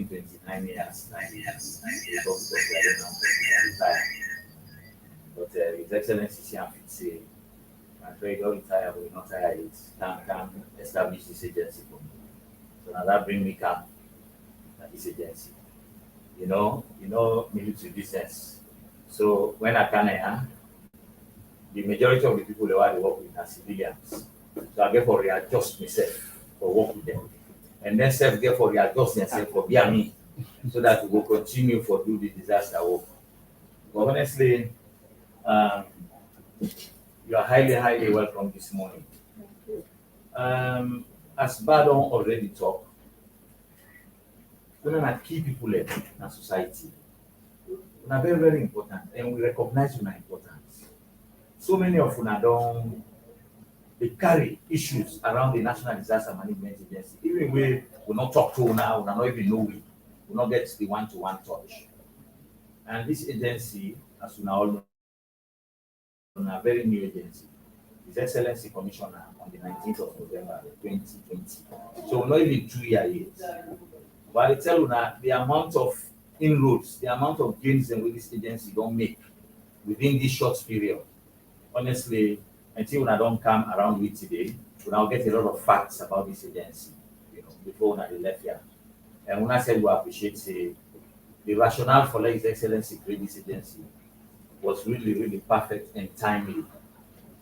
29 years, 9 years, 9 years, because we are not retire. But His Excellency Siam say, I'm afraid don't retire, we will not retire it. Can establish this agency for me. So now that bring me come at this agency. Military business. So when I come here, the majority of the people they work with are civilians. So I get for readjust myself for work with them. And then self get for readjust themselves for be me. So that we will continue for do the disaster work. But honestly, um, you are highly, highly welcome this morning. As Badon already talked, we are key people in our society. We are very, very important, and we recognize we are important. So many of una don't they carry issues around the National Disaster Management Agency. Even we will not talk to now, we not even know we will not get the one-to-one touch. And this agency, as we now all know, is a very new agency. His Excellency Commissioner on the 19th of November 2020. So we're not even 2 years yet. But I tell you now, the amount of inroads, the amount of gains in which this agency don't make within this short period, honestly, until when I don't come around with today, we now get a lot of facts about this agency, before when I left here. And when I said we appreciate the rationale for His Excellency create this agency was really, really perfect and timely,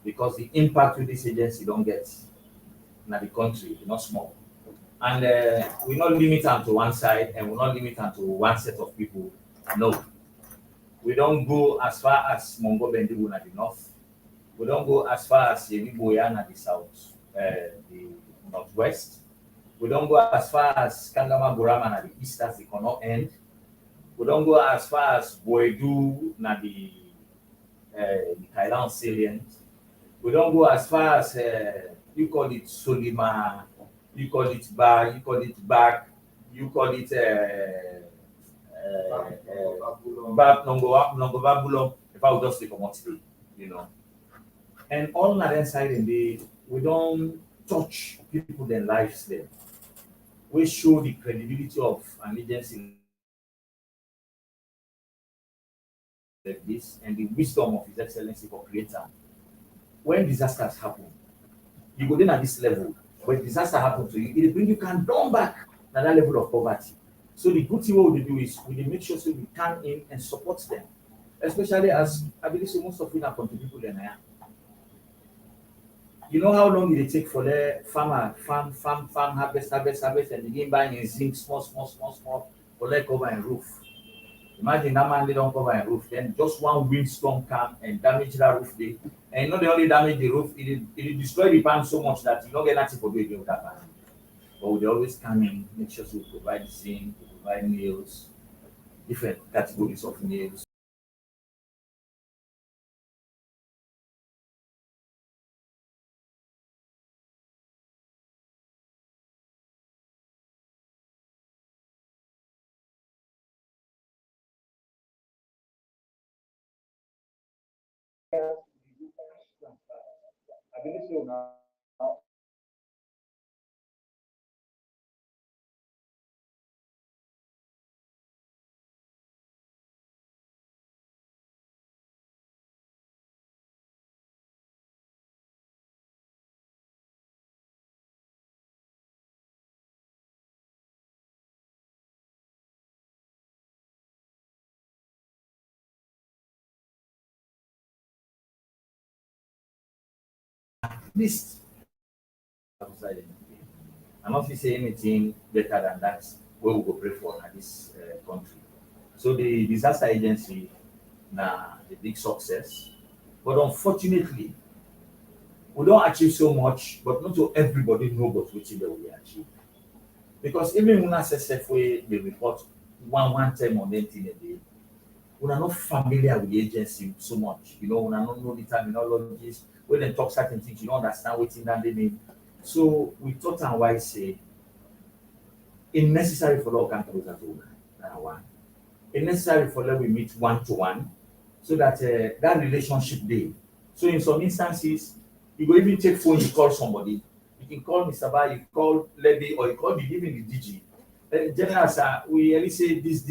because the impact with this agency don't get in the country, not small. And we not limit them to one side, and we not limit them to one set of people. No, we don't go as far as Mongo Bendibu at the north. We don't go as far as Yeniboyan at the south, the northwest. We don't go as far as Kangama Buraman at the east, that's the Kono end. We don't go as far as Boedu at the Thailand salient. We don't go as far as you call it Solima, you call it Bar, you call it Back, you call it Nongo Babulon, if I would just take a monthly, And all on that side in we don't touch people their lives there. We show the credibility of an agency like this and the wisdom of His Excellency for creator. When disasters happen, you go then at this level. When disaster happens to you, it bring you can down back to that level of poverty. So the good thing what we do is we make sure so we come in and support them, especially as I believe so most of them are country people in here. You know how long it take for the farmer farm harvest and begin buying in zinc small for like cover and roof. Imagine that man they don't cover and roof, then just one windstorm come and damage that roof day. And not the only damage the roof, it destroy the pan so much that you don't get nothing for doing with that pan. But we always come in, make sure we provide zinc, we provide nails, different categories of nails. I believe so now. List outside the country. I'm not say anything better than that where we go pray for in this country. So the disaster agency now a big success, but unfortunately we don't achieve so much, but not to everybody know but which they will achieve. Because even when I say we they report one time on anything a day, we are not familiar with the agency so much. We are not know the terminologies. When they talk certain things, you don't understand what in that they mean. So we thought and why say it's necessary for all come closer to one. It's necessary for them we meet one to one, so that that relationship day. So in some instances, you go even take phone, you call somebody. You can call Mr. Ba, you call Levy, or you call even the DG. general sir, we only say this.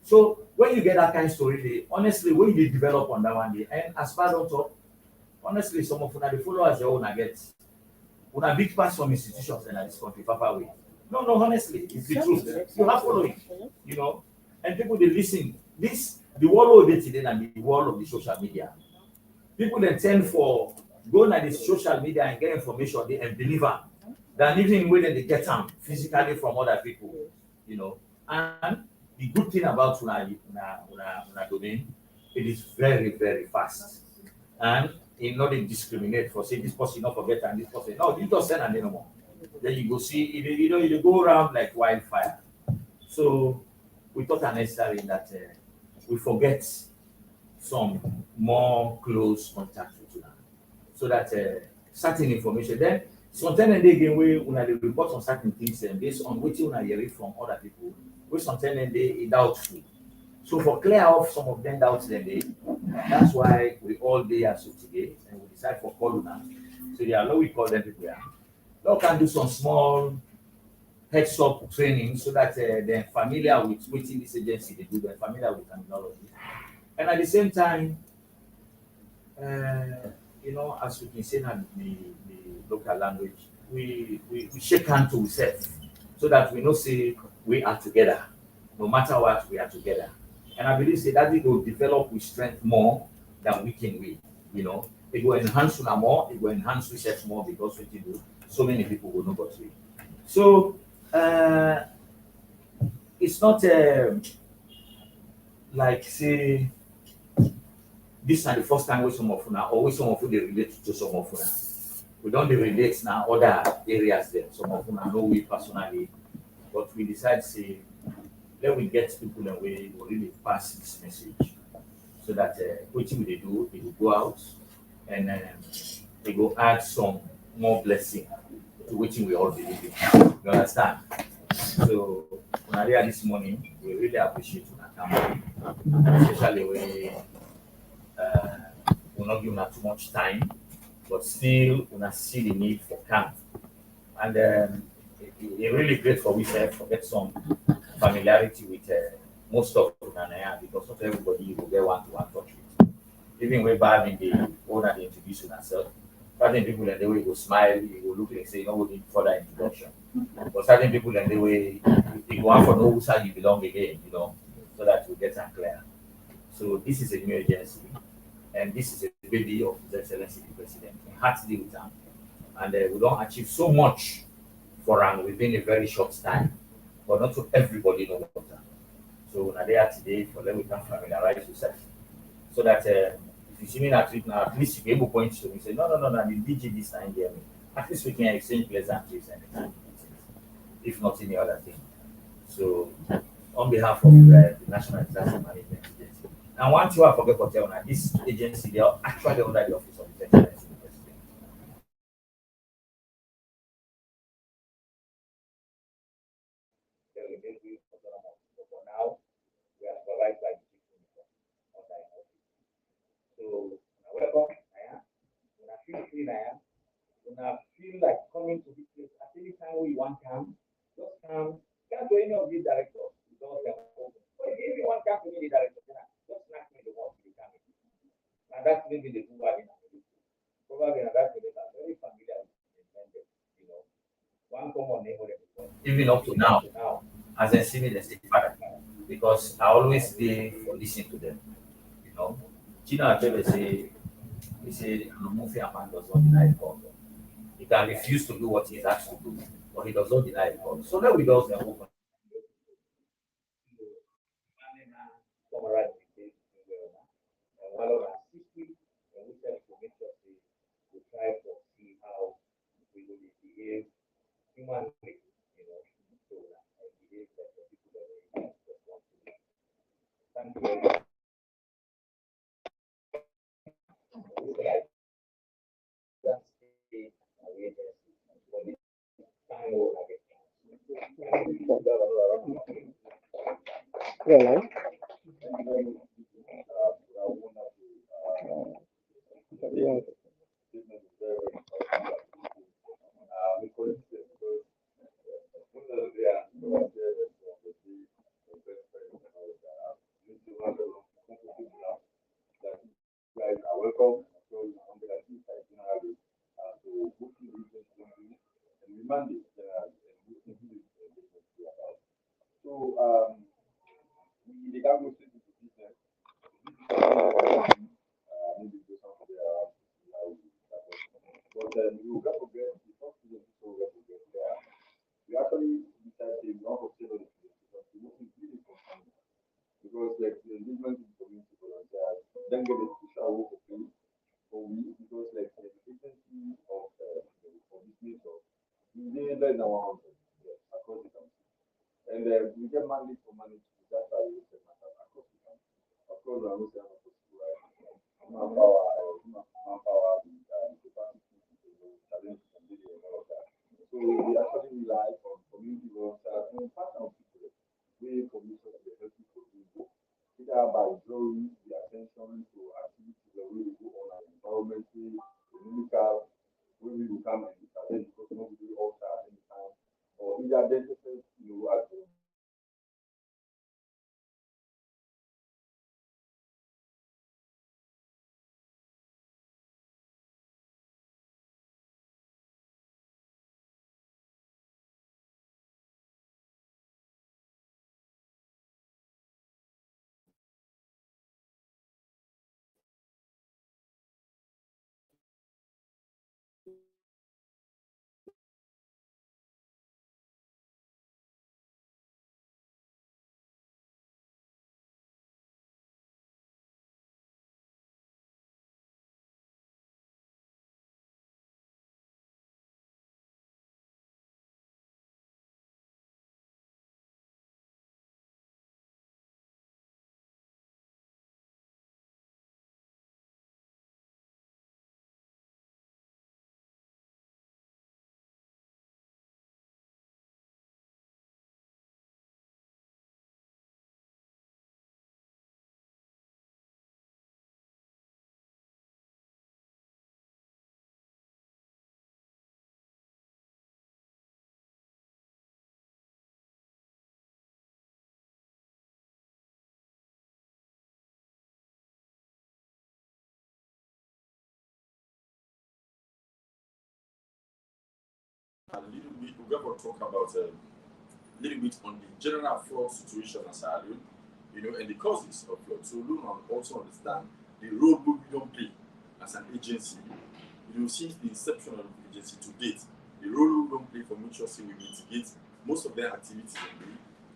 So when you get that kind of story, honestly, when you develop on that one day, and as far as talk, honestly, some of una the followers your own get una big pass some institutions in this country, far away. No, no, honestly, it's the truth. You have following, you know, and people they listen. This the world of it today and the world of the social media. People they tend for go to the social media and get information they and deliver than even when they get them physically from other people, you know. And the good thing about una domain, it is very, very fast. And it not dey discriminate for say this person not forget and this person. No, you just send an no more. Then you go see it, you know, you go around like wildfire. So we thought unnecessary that we forget some more close contact with una so that certain information then sometimes they again wey una dey report on certain things based on wetin una hear from other people wey sometimes dem dey doubtful. So for clear off some of them doubts dem dey, that's why we all dey here so today and we decide for call una. So they allow we call them people here. Now can do some small heads up training so that they're familiar with wetin this agency dey do, they're familiar with terminology. And at the same time, you know, as we can say in the local language, we shake hands to ourselves so that we know say we are together. No matter what, we are together. And I believe say that it will develop with strength more than weaken we. You know, it will enhance una more, it will enhance research more because we do so many people will know what we. So it's not like say this is the first time we some of una or we some of you dey relate to some of una. We don't dey relate now other areas there. Some of una know we personally, but we decide say let we get people and we will really pass this message so that wetin we dey do, it will go out and it will add some more blessing to wetin we all believe in. You understand? So una there this morning, we really appreciate una coming, especially when we're not giving her too much time, but still when I see the need for camp. And it really great for we to get some familiarity with most of Unanaya because not everybody will get one-to-one touch with. Even way back in the owner they introduce yourself, certain people and the way you go smile, you go look like say you know we need further introduction. But certain people and the way you go out for no who you belong again, you know, so that you get that clear. So this is a new agency. And this is a baby of His Excellency the President. We had to deal with them. And we don't achieve so much for them within a very short time. But not to everybody know about them. So when they are today, for them we can familiarize yourself. So that if you see me in a trip now, at least you be able to point to me say, no, the DJ this time hear me. At least we can exchange pleasantries anytime, if not any other thing. So on behalf of the National Disaster Management Agency, and one thing I forget to tell you, this agency, they are actually under the office of the Excellency President. For now, we are supervised by the chief uniform under an office. So, welcome, Naya. When I feel free, Naya, when I feel like coming to this place, at any time we want come, just come. Can't go any of these directors because they are open. But if anyone come to me, the director, just knock me the wall to come. And that's maybe the two are in probably that's the very familiar with the you know. One common neighbor even up to now, as I see me, they say father. Because I always be for listening to them. You know. Chino Achebe say he say Anomufi Aman does not deny God. He can refuse to do what he is asked to do, but he does not deny God. So let we does the open. Summarize the case and one of our 60 and we try to make sure we try to see how we will behave humanly, you know, so that I behave that the people that we want to be. Thank you very much. That's the agency for the time over again. Hello. Yeah. Because guys are welcome. So, I'm going to see generally to book the business and we mandate generally and book the business about. So, we can go straight into business. Maybe do something there. But we will get progress. The first thing is to get progress there. We actually decided to not consider the business because we want to really continue. Because like the engagement in the community volunteers, then get a special work for free for we because like the efficiency of this nature, we did less than 100 yes, across the country. And we get mandate for manage disaster related matters across the country. Of course, I will say I'm possible, right? Manpower, the capacity to challenges and dealing and all of that. So we actually rely on community volunteers and partner people. We commission the help people do either by drawing the attention to activities that we will go on an environmental, economical, where we will come and intervene because nobody else at any time, or either identify, as A little bit, we're going to talk about a little bit on the general flood situation as a whole, and the causes of flood. So we also understand the role we don't play as an agency, since the inception of the agency to date, the role we don't play for make sure we mitigate most of their activities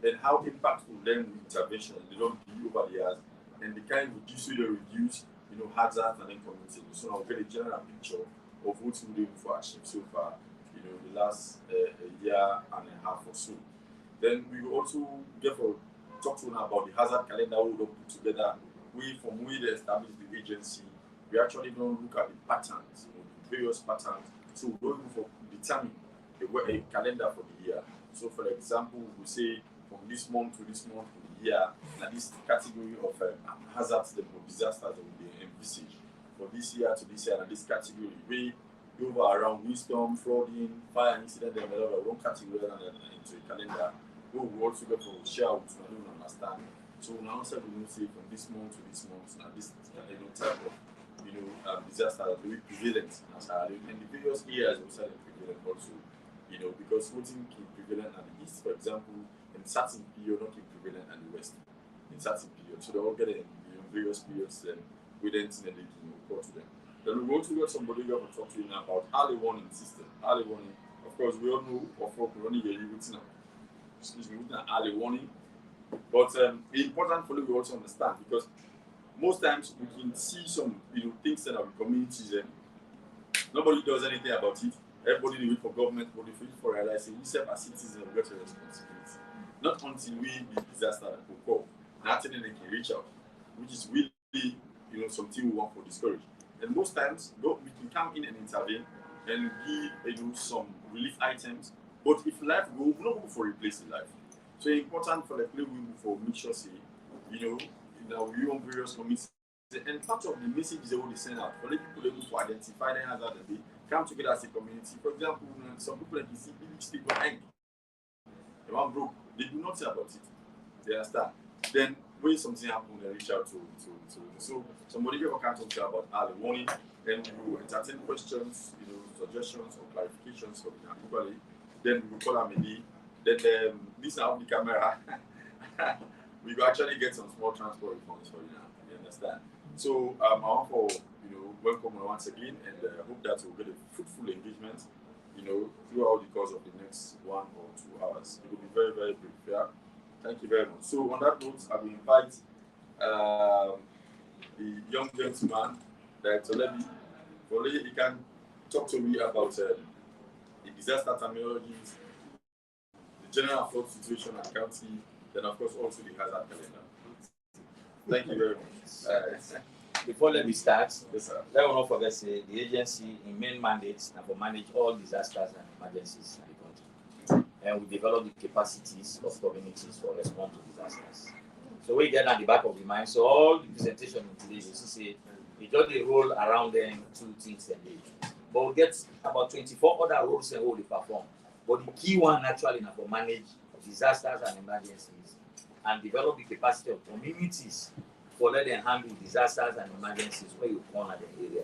and how impactful then intervention they don't be over the years, and the kind reduce, hazards and then community. So I'll get a general picture of what we're doing for achieve so far, the last year and a half or so. Then we will also talk to you now about the hazard calendar we will put together. From we established the agency, we actually don't look at the patterns, the various patterns. So we go for determine a calendar for the year. So for example, we say from this month to this month for the year, now this category of hazards or disasters that will be envisaged for this year to this year, and this category we over around wisdom, flooding, fire incident, and one category into a calendar. We will also go for share with you don't understand. So now said we will say from this month to this month, now this type of disaster that will be prevalent as and the various areas we said prevalent also, because voting keep prevalent at the east, for example, in certain period not keep prevalent at the west. In certain period. So they all get in various periods then we then they can report to them. Then we also got somebody who will talk to you now about early warning system. Early warning, of course, we all know of what we're running here with now. Excuse me, with an early warning. But it's important for you to also understand because most times we can see some things in our communities and nobody does anything about it. Everybody do it for government, everybody do it for realizing we serve as citizens we got a responsibility. Not until we the disaster that will come, nothing they can reach out, which is really something we want for discourage. And most times we can come in and intervene and give some relief items. But if life go, we're not go for replacing life. So it's important for the play we move for make sure say, now we on various committees. And part of the message they will send out for the people able to identify them as they come together as a community. For example, some people like you see village people hang. The one broke, they do not say about it. They understand. Then when something happens, they reach out to. So somebody can talk to you about early warning, then we will entertain questions, suggestions or clarifications from equally. Then we will call Amini. Then this is how the camera. We will actually get some small transport funds for you now. You understand? So I want for welcome once again, and I hope that we'll get a fruitful engagement. Throughout the course of the next 1 or 2 hours. It will be very, very brief. Yeah? Thank you very much. So on that note, I will invite the young gentleman, Director Levy. He can talk to me about the disaster terminologies, the general flood situation at the county, then of course also the hazard calendar. Thank you very much. Before let me start, Yes, sir. let me not forget the agency in main mandates and for manage all disasters and emergencies in the country. And we develop the capacities of communities for response to disasters. So we get at the back of the mind. So all the presentation today, you see, we just they roll around them 2 things a day. But we get about 24 other roles and we perform. But the key one actually now for manage disasters and emergencies and develop the capacity of communities for let them handle disasters and emergencies where you corner the area.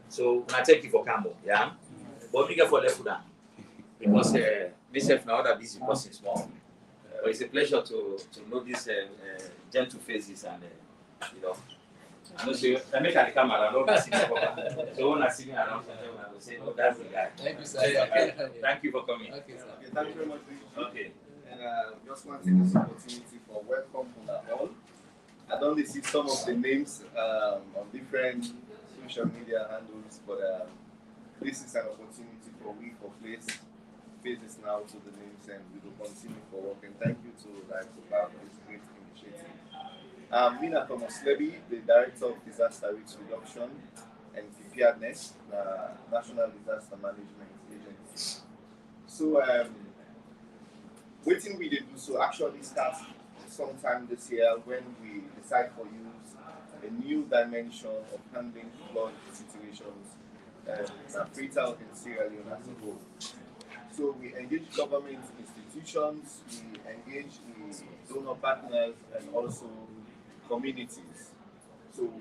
So I thank you for Campbell, yeah. But we get for left down because this is now that busy person small. But it's a pleasure to know these gentle faces and I know so I make at the camera. I don't see the so when I see me around, I will say, "Oh, that's the guy." Thank you, sir. Thank you for coming. Okay, sir. Okay, thank you very much. Okay. And just want to take this opportunity for welcome on all. I don't see some of the names on different social media handles, but this is an opportunity for we for faces now to the names, and we will continue for work. And thank you to for this great initiative. Mina Thomas Levy, the Director of Disaster Risk Reduction and Preparedness, National Disaster Management Agency. So, waiting we did do so actually starts sometime this year when we decide to use a new dimension of handling flood situations fatal in Sierra Leone as a whole. So we engage government institutions, we engage the donor partners and also communities. So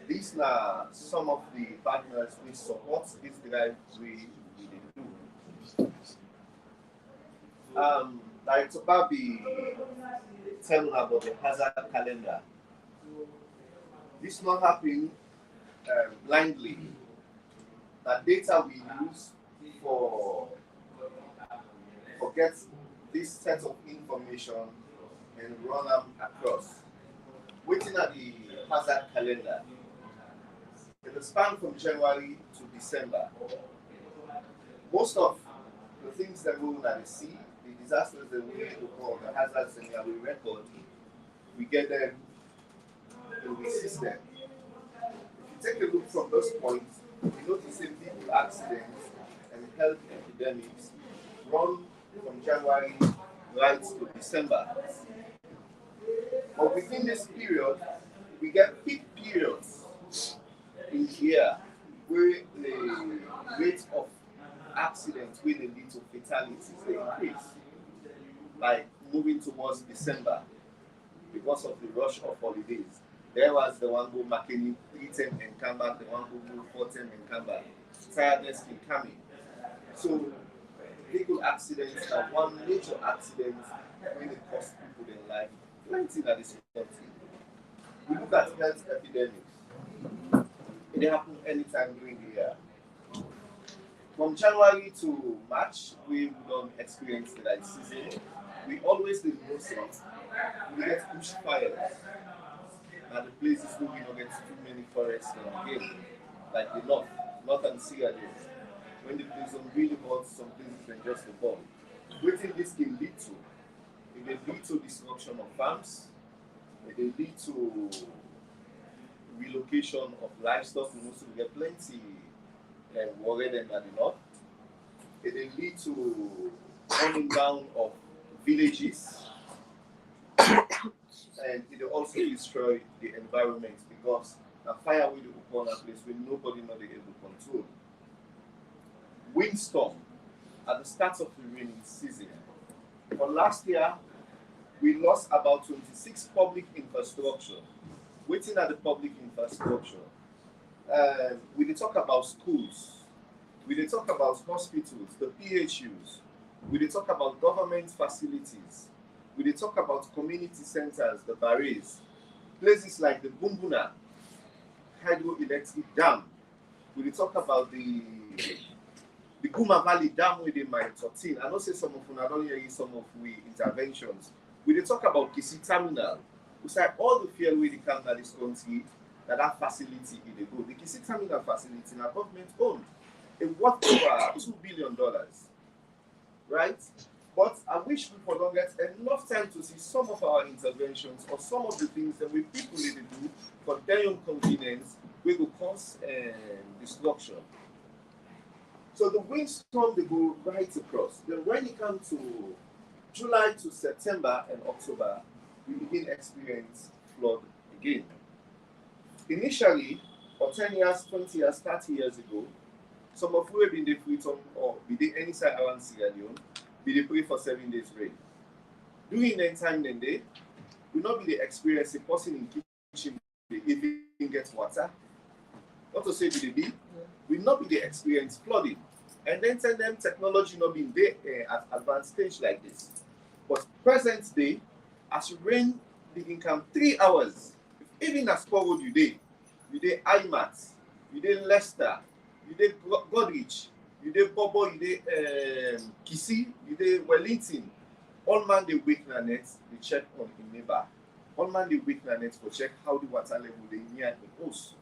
these are some of the partners which support this drive we do. Like Babi telling about the hazard calendar. This not happening blindly. The data we use for get this set of information and run them across. Waiting at the hazard calendar. In the span from January to December, most of the things that go at the sea, the disasters that we call the hazards and we record, we get them and we assist them. If you take a look from those points, you notice that people accidents and health epidemics run from January right to December. But within this period, we get peak periods in here where the rate of accidents will lead to fatalities they increase. Like moving towards December because of the rush of holidays. There was the one who Makeni 310 and come back, the one who moved 410 and come back. Tiredness in coming. So vehicle accidents are one major accident when it costs people their life. Plenty that is country. We look at health epidemics. It happen anytime during the year. From January to March, we don't experience the light season. We always do most of we get bush fires. Now the places where we don't get too many forests again, like the north and Sierra Leone. When the place is really hot, some places can just above. What think this can lead to? It may lead to destruction of farms. It may lead to relocation of livestock. We also get plenty worried and not enough. It may lead to running down of villages. And it will also destroy the environment because a fire will go on a place where nobody knows able to control. Windstorm at the start of the rainy season. For last year, we lost about 26 public infrastructure. Waiting at the public infrastructure. We did talk about schools. We did talk about hospitals, the PHUs. We did talk about government facilities. We did talk about community centers, the barriers. Places like the Bumbuna Hydroelectric Dam. We did talk about the Guma Valley Dam within my 13. I know say some of you don't hear some of we interventions. We did talk about Kisi Terminal. We said all the fuel we come to this country, that facility in the go. The Kisi Terminal facility now government owned. It worth over $2 billion. Right? But I wish we for don't get enough time to see some of our interventions or some of the things that we people need to do for their own convenience, we will cause destruction. So the windstorm they go right across. Then when it comes to July to September and October, we begin experience flood again. Initially, for 10 years, 20 years, 30 years ago, some of you have been the Freetown or be there any side around Sierra Leone, be they pray for 7 days rain. During that time then day, we not be the experience a person in kitchen they even get water. Not to say be the be, we not be the experience flooding. And then tell them technology not being there at advanced stage like this. But present day, as you rain begin come 3 hours, even as forward you day IMAT, you day Leicester, you day Godrich, you day Bobo, you day Kisi, you day Wellington. All man they wake na net, they check on the neighbor. All man they wake na net for check how the water level they near the house.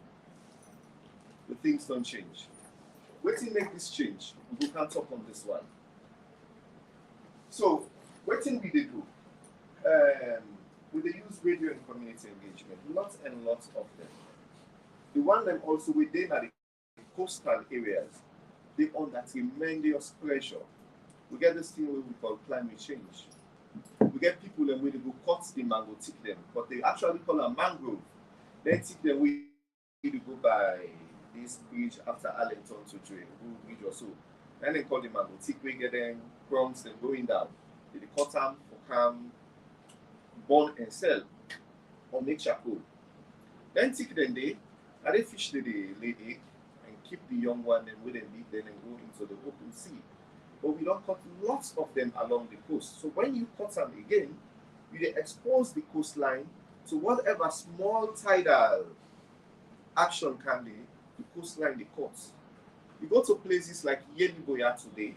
The things don't change. Wait till make this change. We can't talk on this one. So, what thing we do? We use radio and community engagement. Lots and lots of them. The one them also within the coastal areas, they under tremendous pressure. We get this thing we call climate change. We get people that when they go cut the mango, take them, but they actually call a mangrove. Then take them we go by this bridge after Arlington to Dre, bridge or so. Then they call the mango, take we get them crumbs and going down. They cut them for calm, burn and sell or make charcoal. Then take them they fish they lay egg and keep the young one and with them leave them and go into the open sea. But we don't cut lots of them along the coast. So when you cut them again, you expose the coastline to whatever small tidal action can be, the coastline they cut. You go to places like Yeliboya today,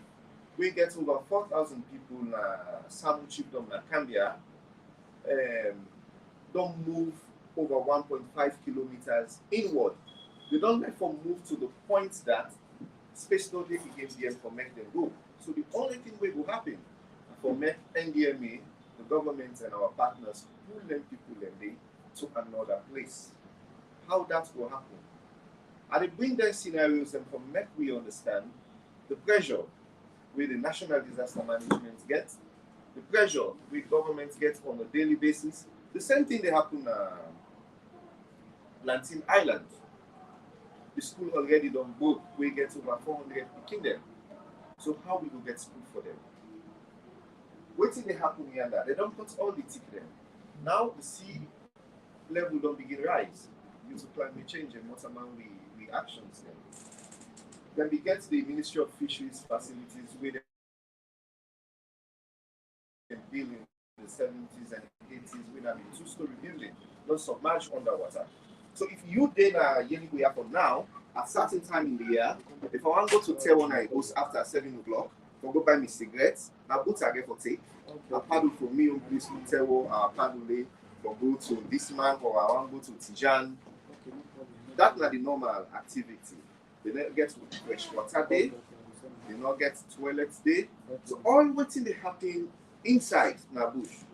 we get over 4,000 people in Samu Chiefdom and Cambia, don't move over 1.5 kilometers inward. They don't therefore move to the point that space study against them for make them go. So the only thing that will happen for make NDMA, the government and our partners, pull them people and they to another place. How that will happen? And they bring them scenarios and for make we understand the pressure where the National Disaster Management gets, the pressure where governments get on a daily basis. The same thing that happened Lantin Island. The school already done both. We get over 400 picking them. So how we will get school for them? Waiting they happen here and that. They don't put all the tick them. Now the sea level don't begin rise due to climate change and what amount we actions them. Then we get the Ministry of Fisheries facilities where they build in the 70s and 80s with a 2-story building, not submerged underwater. So if you then Yeliboya for now, at certain time in the year, if I want to go to Tewo I go after 7 o'clock, I'll go buy me cigarettes, now boots I get for take, a paddle for me on place to Tewo, paddle or go to this man or I want to go to Tijan. That's not the normal activity. They don't get fresh water day, they not get toilets day. So all what they happen inside Nabush,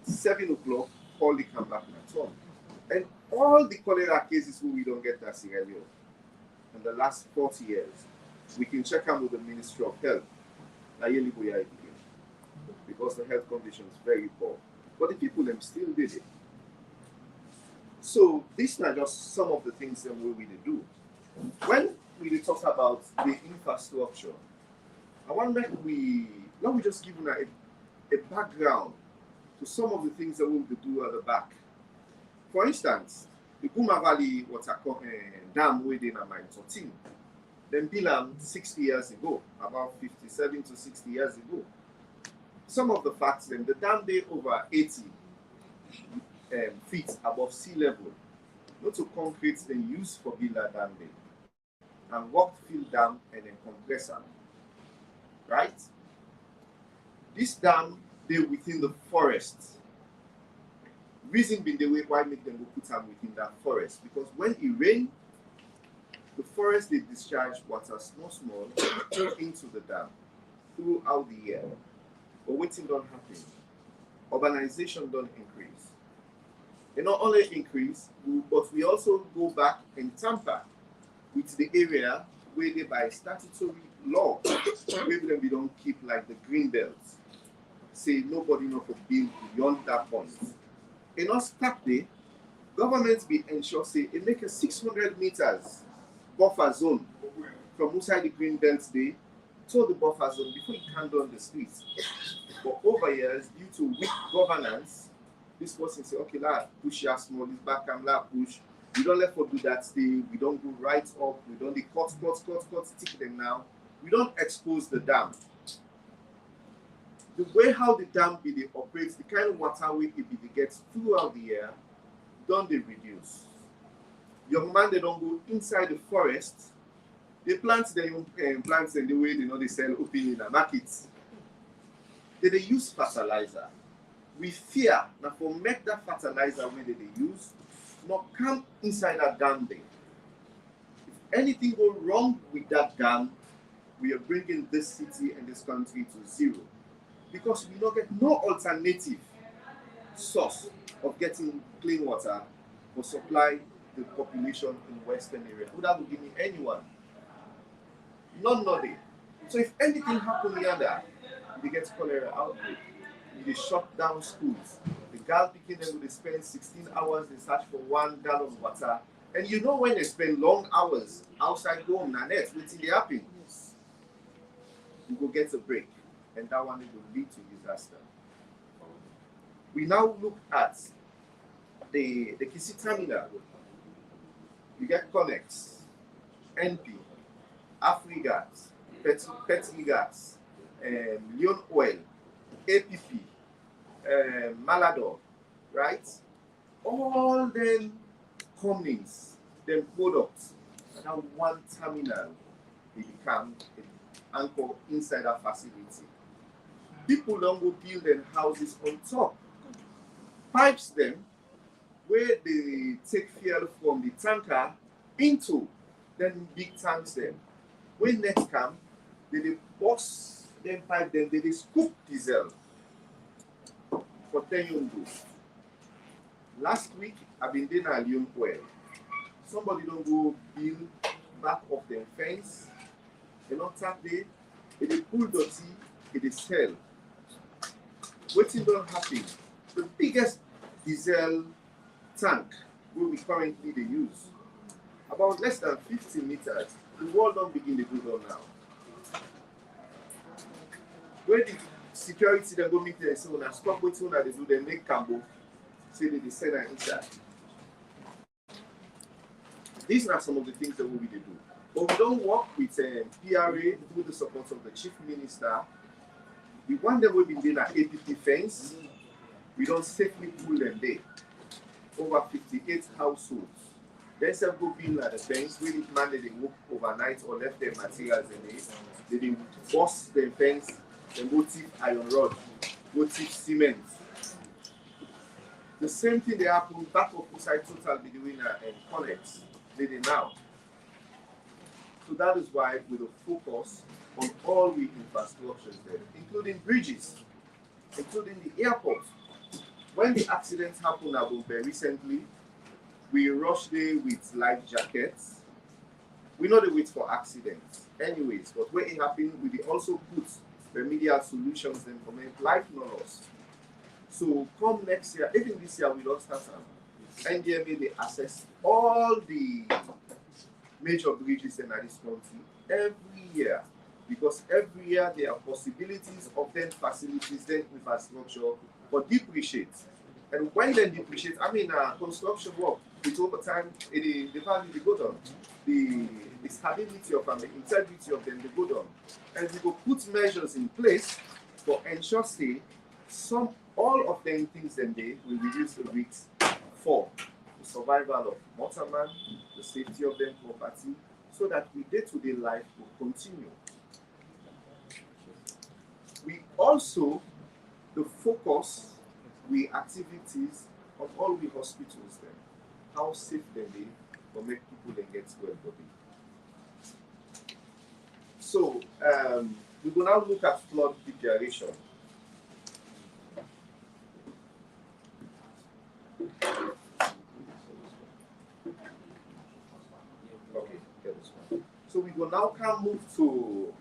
7 o'clock, all they come back at home. And all the cholera cases who we don't get that Sierra Leone in the last 40 years, we can check out with the Ministry of Health. Because the health condition is very poor. But the people them still did it. So these are just some of the things that we do. When we talk about the infrastructure, I want that we just give you a background to some of the things that we will do at the back. For instance, the Guma Valley Water Dam within a mine 13. Then built 60 years ago, about 57 to 60 years ago. Some of the facts then, the dam day over 80 feet above sea level, not to concrete then used for builder dam day, and walked fill dam and a compressor, right? This dam, they within the forest. Reason being the way why make them go put them within that forest, because when it rain, the forest they discharge water small into the dam throughout the year. But waiting don't happen. Urbanization don't increase. They not only increase, but we also go back and tamper with the area where they by statutory law, where we don't keep like the green belts. Say nobody know for build beyond that point. In us start there, government be ensure say it make a 600 meters buffer zone from inside the green belt day to the buffer zone before you can down the streets. But over years, due to weak governance, this person say, okay, la push your small, this back and la push. We don't let for do that stay, we don't go right up, we don't the cut, stick them now. We don't expose the dam. The way how the dam be they operates, the kind of waterway it be they get throughout the year, don't they reduce. Young man, they don't go inside the forest. They plant their own plants and the way they know they sell open in the markets. They use fertilizer. We fear now for make that fertilizer where they use, not come inside that dam there. If anything go wrong with that dam, we are bringing this city and this country to zero. Because we don't get no alternative source of getting clean water for supply the population in Western area. Without giving anyone. None. So if anything happen here, they get cholera outbreak. They shut down schools. The girl picking them, they spend 16 hours, they search for 1 gallon of water. And you know when they spend long hours outside home, Nanette, waiting they happen. You go get a break. And that one will lead to disaster. We now look at the Kisi terminal. You get Connex, NP, Afrigas, Petrogas, Leon Oil, APP, Malador, right? All them companies, them products, now one terminal, they become an anchor inside that facility. People don't go build their houses on top. Pipes them where they take fuel from the tanker into then big tanks them. When next come, they bust them pipe them, they scoop diesel for 10 euros. Last week, I've been doing a Leon Oil. Somebody don't go build back of their fence. They not tap there, they pull dirty, they sell. Waiting don't happen. The biggest diesel tank where we currently they use, about less than 50 meters, the world don't begin to do that now. Where the security they go meet there, so when I stop waiting that they do, they make Cambo, say they send her inside. These are some of the things that we do. But we don't work with PRA with the support of the Chief Minister. The one that we've been doing at APP fence, we don't safely pull them there. Over 58 households. Then some go build at the fence, we need man that they work overnight or left their materials in there. They bust the fence, then go tip iron rod, go tip cement. The same thing they happen back up inside Total be doing and Connect, they now. So that is why we will focus on all the infrastructures there, including bridges, including the airport. When the accidents happened at Bombe recently, we rushed there with life jackets. We know they wait for accidents anyways, but when it happened, we also put remedial solutions and implement life loss. So come next year, even this year we don't start NDMA, they assess all the major bridges in this country every year, because every year there are possibilities of then facilities, then infrastructure but depreciate. And when they depreciate, I mean, construction work, with over time, the value they go down, the stability of them, the integrity of them, they go down. And we go put measures in place for ensure say all of them things then they will reduce the risks for the survival of motorman, the safety of them property, so that the day-to-day life will continue. We also the focus we activities of all we hospitals then, how safe they be for make people then get well body. So we will now look at flood declaration. Okay, get this one. So we will now can move to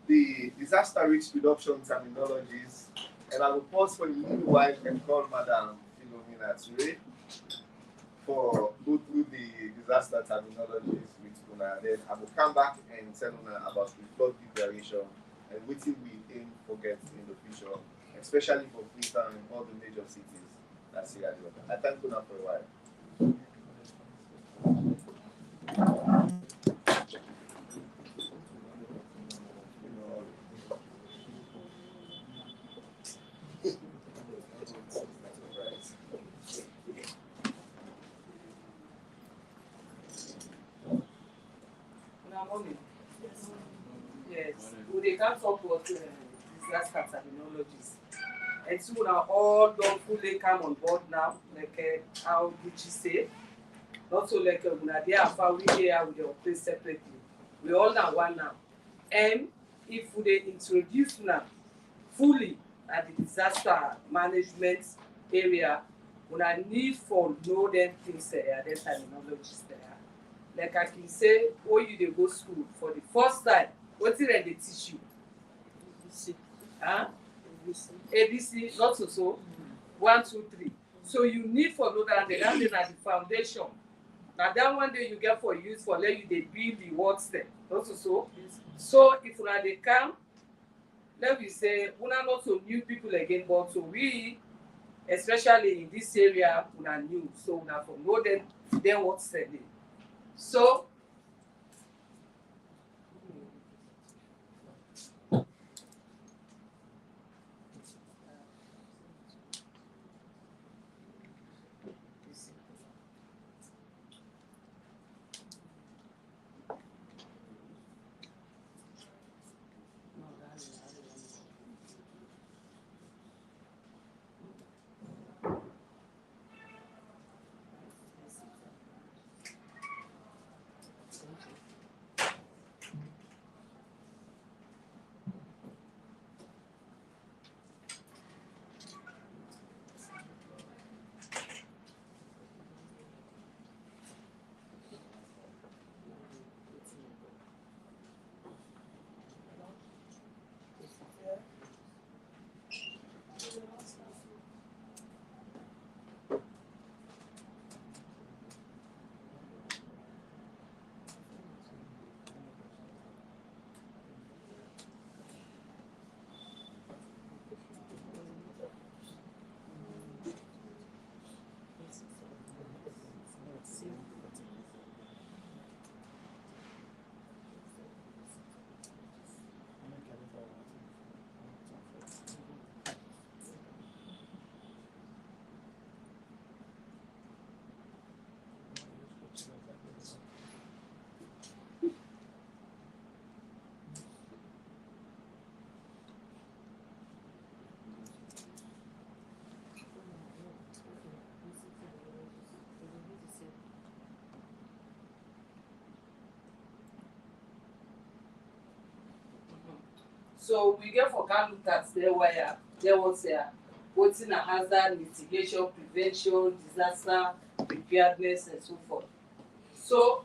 the disaster risk reduction terminologies, and I will pause for a little while and call Madam Philomena Ture for go through the disaster terminologies with Una. Then I will come back and tell Una about the flood declaration and what we aim for get in the future, especially for Freetown and all the major cities that Sierra Leone. I thank Una for a while. Yes, we can talk about disaster terminologies. And so now all don't fully come on board now, like how Gucci say. Also like they are far we here with your place separately. We all now one now. And if they introduce now fully at the disaster management area, we need for know them things there, the terminologies there. Like I can say, oh, you they go school for the first time, what did they teach you? ABC. Huh? ABC, not so. 1, 2, 3. So you need for know that they are the foundation. Now that one day you get for use for let you they build the words there. Not so. So if una they come, let me say, we are not so new people again, but so we, especially in this area, we are new. So we have to know them what's the name. So So we get for can look at there where there was what's in a hazard mitigation, prevention, disaster preparedness, and so forth. So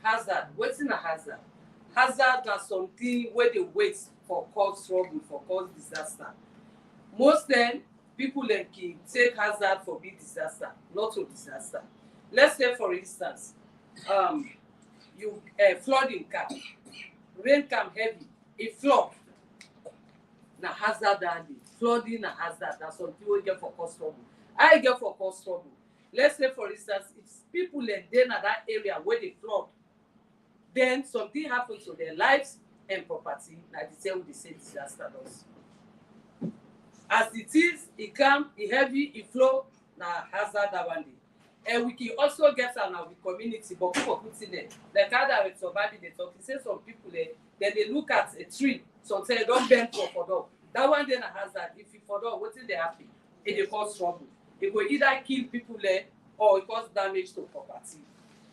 hazard, what's in a hazard? Hazard are something where they wait for cause trouble, for cause disaster. Most then people like take hazard for big disaster, not to disaster. Let's say, for instance, you flooding come, rain come heavy, it flood. Na hazard and flooding na hazard. That's something we get for cause trouble. I get for cause trouble. Let's say, for instance, it's people in there na that area where they flood, then something happens to their lives and property. Na the same with the same disaster does. As it is, it come, it heavy, it flow, na hazard that one day. And we can also get an our community, but people put in there. Like how that somebody they talk, he say some people then they look at a tree, some say don't bend for dog. That one then a hazard. If you for dog, what is they happen? It cause trouble. It will either kill people there or it cause damage to property.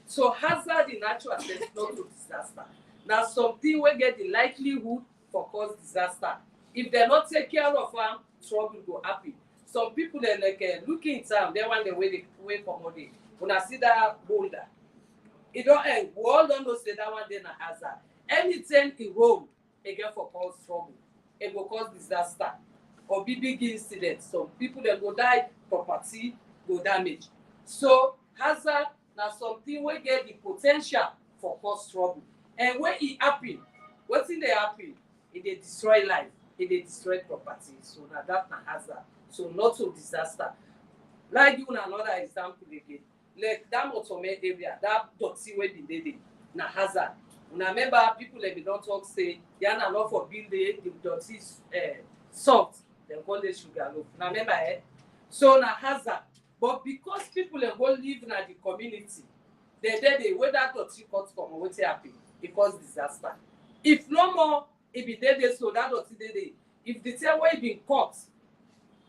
So hazard in actual sense not to disaster. Now something will get the likelihood for cause disaster. If they not take care of them, trouble go happen. Some people they like looking in town, they want the way they from money. When I see that boulder, it don't end. We all don't know say that one then a hazard. Anything it roll, it get for cause trouble. It will cause disaster or big incident. Some people they go die, property go damage. So hazard now something we get the potential for cause trouble. And when it happen, what's in the happen? It they destroy life, it they destroy property. So now that's a hazard. So not so disaster. Like you another example again. Like that Motome area, that dirty where be there, na hazard. Una remember people like they don't talk say yana not for build the dirty salt, they call it sugar loaf. Now remember so na hazard. But because people go live in the community, they where that dirty cut from what happen, it cause disaster. If no more, it be there so that dirty there. If the tail way been cut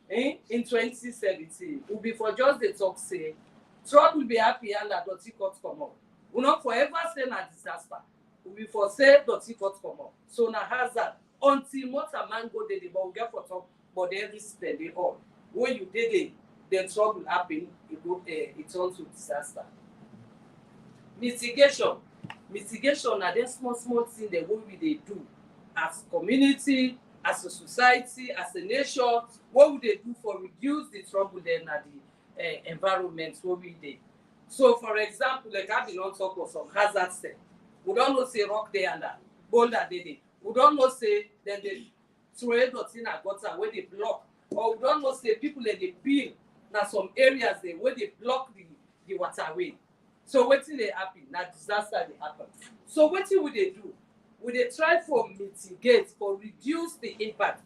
in 2017, will be for just the talk say truck will be happy and that dirty cut come up. We not forever say na disaster. We for say dirty cut come up. So na hazard until motor man go there, but we get for talk, but they risk they all. When you did it, then trouble happen, it turns to disaster. Mitigation are the small thing that we they do as community, as a society, as a nation. What would they do for reduce the trouble then at the environment where we did? So, for example, like I did not talk about some hazards there. We don't know say rock there and that boulder there. We don't know say then they throw it in a gutter where they block, or we don't know say people that they build now some areas there where they block the waterway. So what thing they happen? Now disaster they happen. So what thing would they do? Would they try for mitigate or reduce the impact?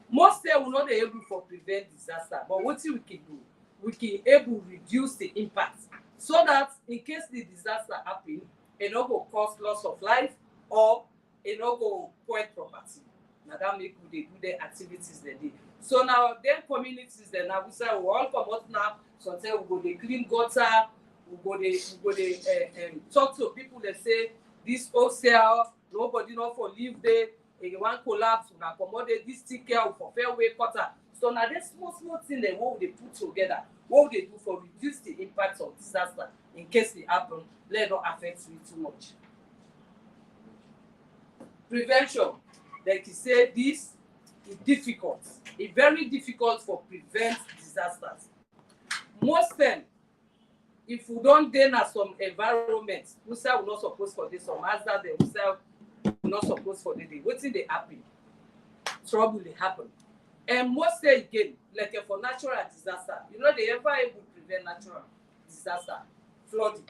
Most they will not be able to prevent disaster, but what thing we can do? We can able to reduce the impact so that in case the disaster happen, it not go cause loss of life or it not go spoil property. Now that make they do their activities they do. So now their communities then now we say we all come out now. Sometimes we go they clean gutter, we go they talk to people that say this wholesale, nobody not for live there, and you want collapse, we accommodate this take care for fairway cutter. So now there's small thing that what they put together, what they do for reduce the impact of disaster in case it happen, let not affect you too much. Prevention, like you say, this is difficult. It's very difficult for prevent disasters. Most time, if we don't then have some environment, we say we're not supposed for this, some hazard they we say we're not supposed for this. What thing they happen? Trouble they happen. And most say again, like for natural disaster, you know they ever able to prevent natural disaster, flooding,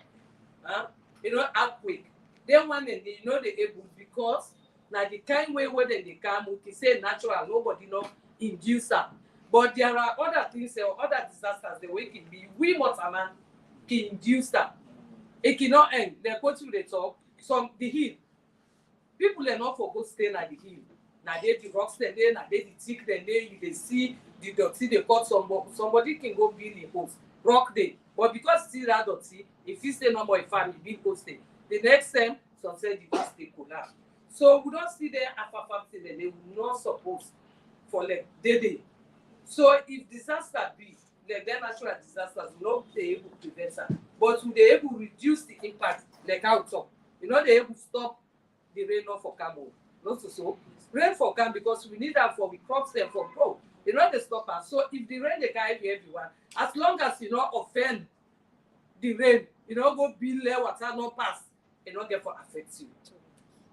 earthquake. Then one day they able because now the kind way where they come, we can say natural, nobody know induce them. But there are other things or other disasters the way can be we waterman can induce them. It cannot end. They go to the top. Some the hill. People are not for go stay at the hill. Now they the rocks there, now they the thick there, you can see the dirty they cut somebody can go build a house. Rock there. But because still that dirty, if you stay no more a family, big host there. The next time, some say the house they collapse. So we don't see there after family, they will not suppose for like day. So if disaster be like their natural disasters, we not be able to prevent that, but we they able to reduce the impact like how top. You know they able to stop the rain not for come. Not so rain for come because we need that for the crops and for grow. They know they stop us. So if the rain they carry everyone, as long as you not offend the rain, you know go build there water not pass, you not get for affect you.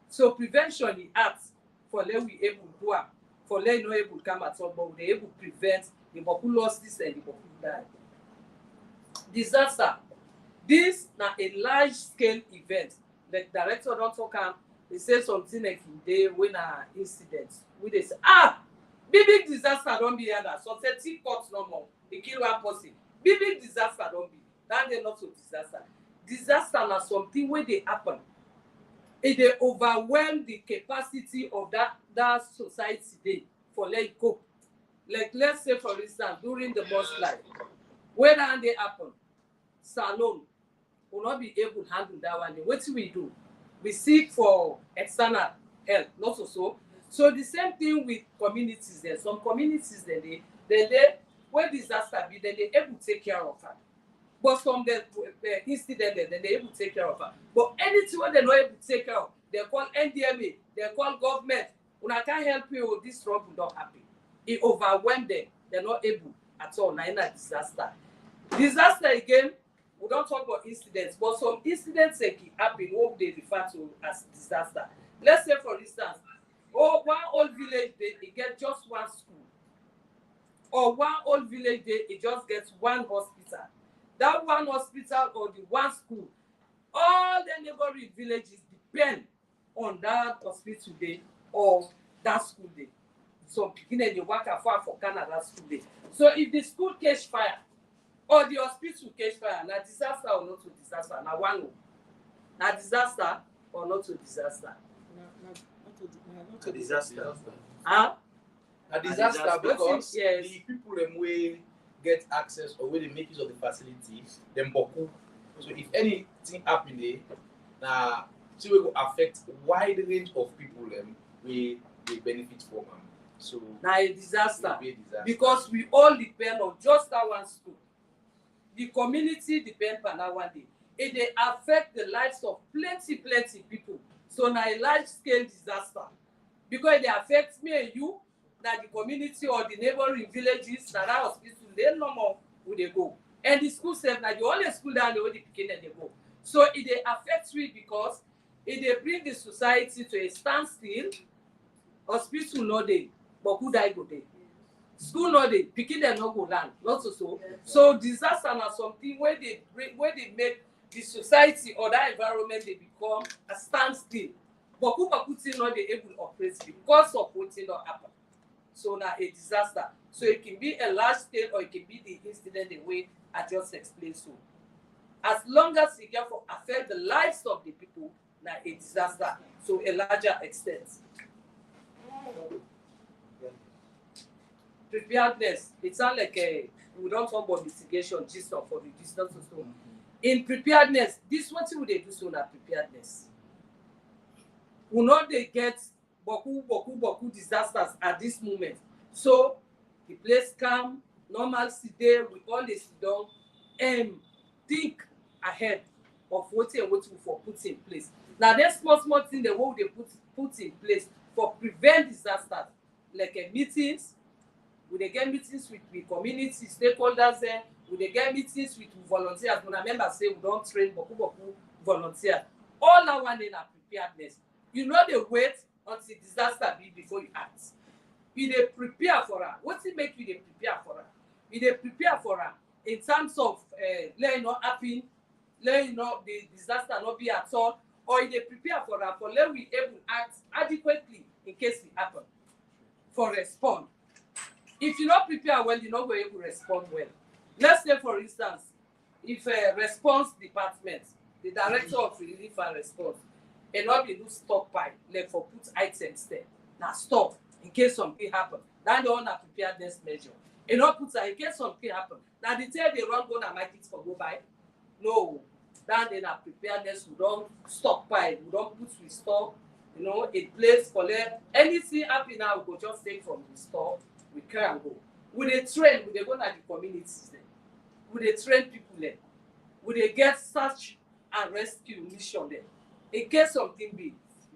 So prevention is acts for let we able to go up, for let no able to come at all, but we able to prevent the boku losses and the boku die. Disaster. This na a large scale event. The director don't talk am. He say something like day when a incident. We they say big disaster don't be here. So say thick cuts no more. They kill one person. Big disaster don't be. That they not so disaster. Disaster na something where they happen. They overwhelm the capacity of that society day for let it go. Like let's say for instance during the mudslide, when they happen, Salon will not be able to handle that one day. What do we do? We seek for external help, not so. So the same thing with communities there. Some communities they when disaster be, then they able to take care of her. But from the incident, then they able to take care of her. But anything when they're not able to take care of, they call NDMA, they call government. When I can't help you, this trouble don't happen. It overwhelmed them. They're not able at all. Now in a disaster. Disaster again, we don't talk about incidents, but some incidents happen what they refer to as disaster. Let's say, for instance, one old village they get just one school, or one old village it just gets one hospital. That one hospital or the one school, all the neighboring villages depend on that hospital day or that school day. Some beginning they work far for Canada school day. So if the school catch fire or the hospital catch fire, na disaster or not to disaster? Na one. Na disaster or not to disaster? Not a disaster. Huh? A disaster because yes. the people them way get access or where they make use of the facility, them boku. So if anything happen there, now so it will affect wide range of people them we benefit from them. So Now a disaster. Be a disaster Because we all depend on just that one school. The community depend on that one day. It they affect the lives of plenty people. So now a large scale disaster. Because they affect me and you, that the community or the neighboring villages, that hospital, they no more who they go. And the school self, now the only school down the only picking and they go. So it they affect me because it they bring the society to a standstill. Hospital no day, but who die go day. School no day, picking them no go land, not so. So disaster are something where they make the society or that environment they become a standstill. But who not they able to operate because of what not happen. So now a disaster. So it can be a large scale or it can be the incident the way I just explained so. As long as it can affect the lives of the people, now a disaster. So a larger extent. Preparedness. It sounds like we don't talk about mitigation, just for the distance or so. In preparedness, this what would they do so na preparedness. We know they get boku disasters at this moment. So the place calm, normalcy there, we all dey sit down and think ahead of what we for put in place. Now there's small thing the way they put in place for prevent disasters, like meetings. We dey get meetings with the community stakeholders there. We dey get meetings with volunteers. When I remember say we don't train boku volunteers. All that one in our preparedness. You know they wait until disaster be before you act. You dey prepare for her. What's it make you dey prepare for her? You dey prepare for her in terms of letting not happen, letting not the disaster not be at all, or you dey prepare for her for let we able to act adequately in case it happen. For respond. If you not prepare well, you're not going to respond well. Let's say, for instance, if a response department, the director of relief and response, and not be do stockpile, like for put items there. Now stop in case something happen. Then they want a preparedness measure. And not put in case something happen. Now they tell they run go and make it for go by. No. Then they are preparedness. We don't stockpile. We don't put we store, in place for them. Anything happen now, we go just take from the store. We can go. We dey train, we dey go to the communities then. We dey train people then. We dey get search and rescue mission then. In case something be,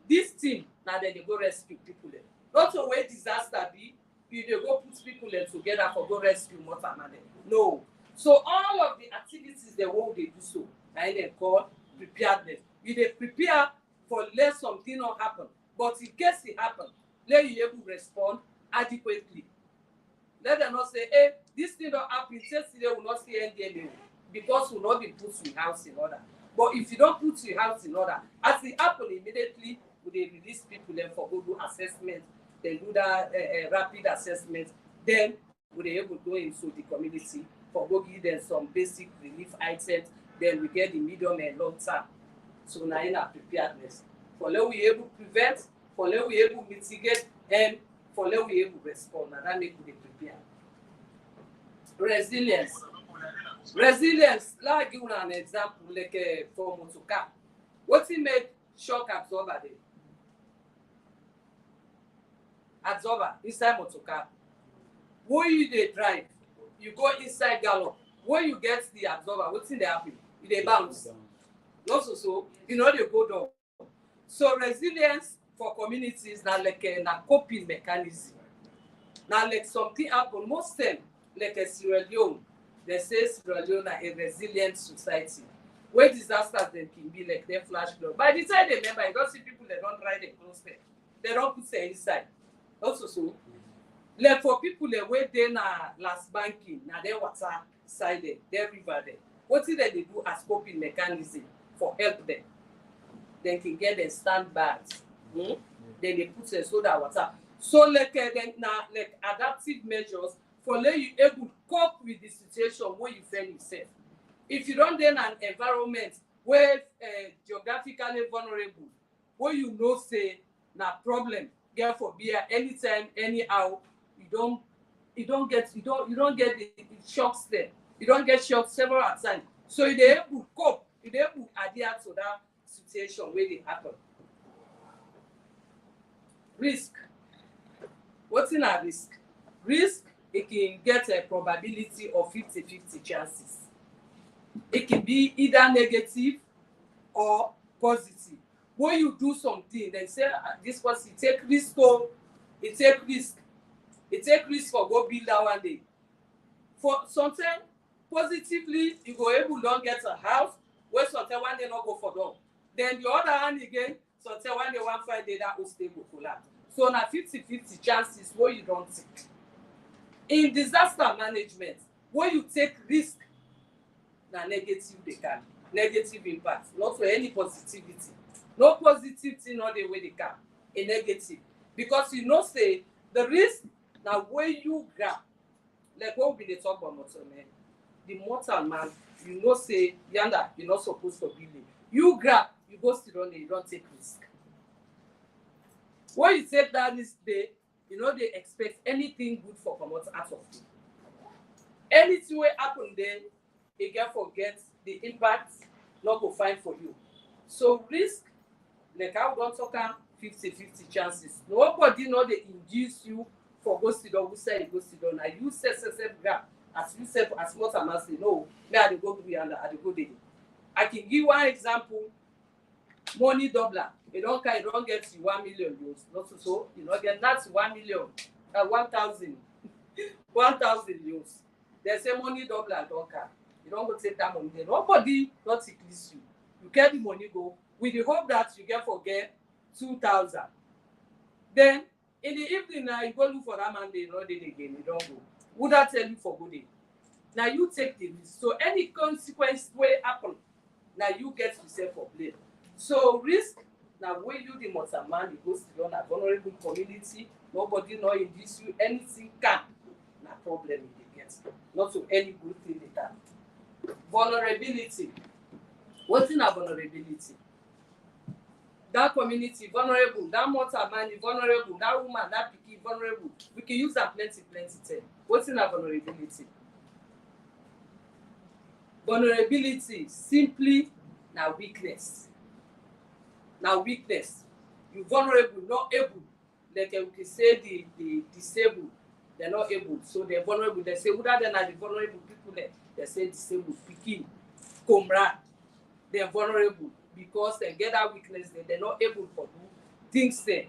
this team now they go rescue people then. Not to where disaster be, you dey go put people dem together for go rescue mortar man dem. No. So all of the activities dem wey we dey do so, na im dem call preparedness. You dey prepare for let something not happen, but in case it happen, let you able respond adequately. Let them not say, hey, this thing don't happen, say today will not see NDMA because we will not be put your house in order. But if you don't put your house in order, as it happen immediately, we release people then for go do assessment, then do that rapid assessment, then we able to go into the community for go give them some basic relief items, then we get the medium and long term. So now in our preparedness. For let we able to prevent, for let we able to mitigate, and for let we able to respond. And that make we prepare. Resilience. Resilience, like give an example, like for motorcar. What's it made shock absorber there? Absorber inside motorcar. When you dey drive, you go inside gallop. When you get the absorber, what's in the happen? They bounce. Also, so you know they go down. So resilience for communities now like a coping mechanism. Now like something happen most time like a Sierra Leone. They say Sierra Leone are a resilient society. Where disasters then can be like they flash flood. By the time they remember, you don't see people that don't ride a close there. They don't put say inside. Also so like for people that where they na last banking, now they water side there, they river there. What did they do as coping mechanism for help them? They can get them stand bags. Then they put a soda water. So like then now like adaptive measures for let you able to cope with the situation where you find yourself. If you don't then an environment where geographically vulnerable, where you know say na problem, therefore be anytime, anyhow, you don't get the shocks there. You don't get shocked several times. So you dey able to cope, you dey able to adhere to that situation where they happen. Risk. What's in a risk? Risk, it can get a probability of 50-50 chances. It can be either negative or positive. When you do something, they say this person take risk, it take risk. It take risk for go build that one day. For sometimes positively, you go able to get a house where sometimes one day not go for them. Then the other hand again, sometimes one day one Friday that will stay go collapse. So now 50-50 chances where you don't take. In disaster management, where you take risk, na negative they can. Negative impact, not for any positivity. No positive thing not the way they can. A negative. Because you know say the risk now where you grab. Like what we dey talk about mortal man. The mortal man, you know say yanda, you're not supposed to be there. You grab, you go sit on there, you don't take risk. When you take that risk there, you know they expect anything good for come out of you. Anything will happen there, you can forget the impact not go find for you. So risk, like I don't talk about 50-50 chances. Nobody know they induce you for go sit down, who say you go sit down. Now you say grab. As you said, as much as say no, me I dey go do and I dey go there. I can give one example. Money doubler. You don't get you 1 million euros. Not so you know get that's 1 million, 1,000 euros. They say money doubler don't care. You don't go take that money. Nobody not increase you. You get the money go with the hope that you get forget 2,000. Then in the evening now you go look for that man. They not there again. You don't go. Would I tell you for good day? Now you take the risk. So any consequence will happen. Now you get yourself for blame. So risk. Now when you the mortal man, you go to a vulnerable community. Nobody know induce you anything can. Na problem you get. Not to any good thing they can. Vulnerability. What's in a vulnerability? That community vulnerable, that mortal man is vulnerable, that woman, that picky vulnerable. We can use that plenty time. What's in a vulnerability? Vulnerability simply now weakness. Now weakness. You vulnerable, not able. Like we can say the disabled, they're not able. So they're vulnerable. They say, who are the vulnerable people? They say disabled, picky, comrade. They're vulnerable because they get that weakness. They're not able to do things there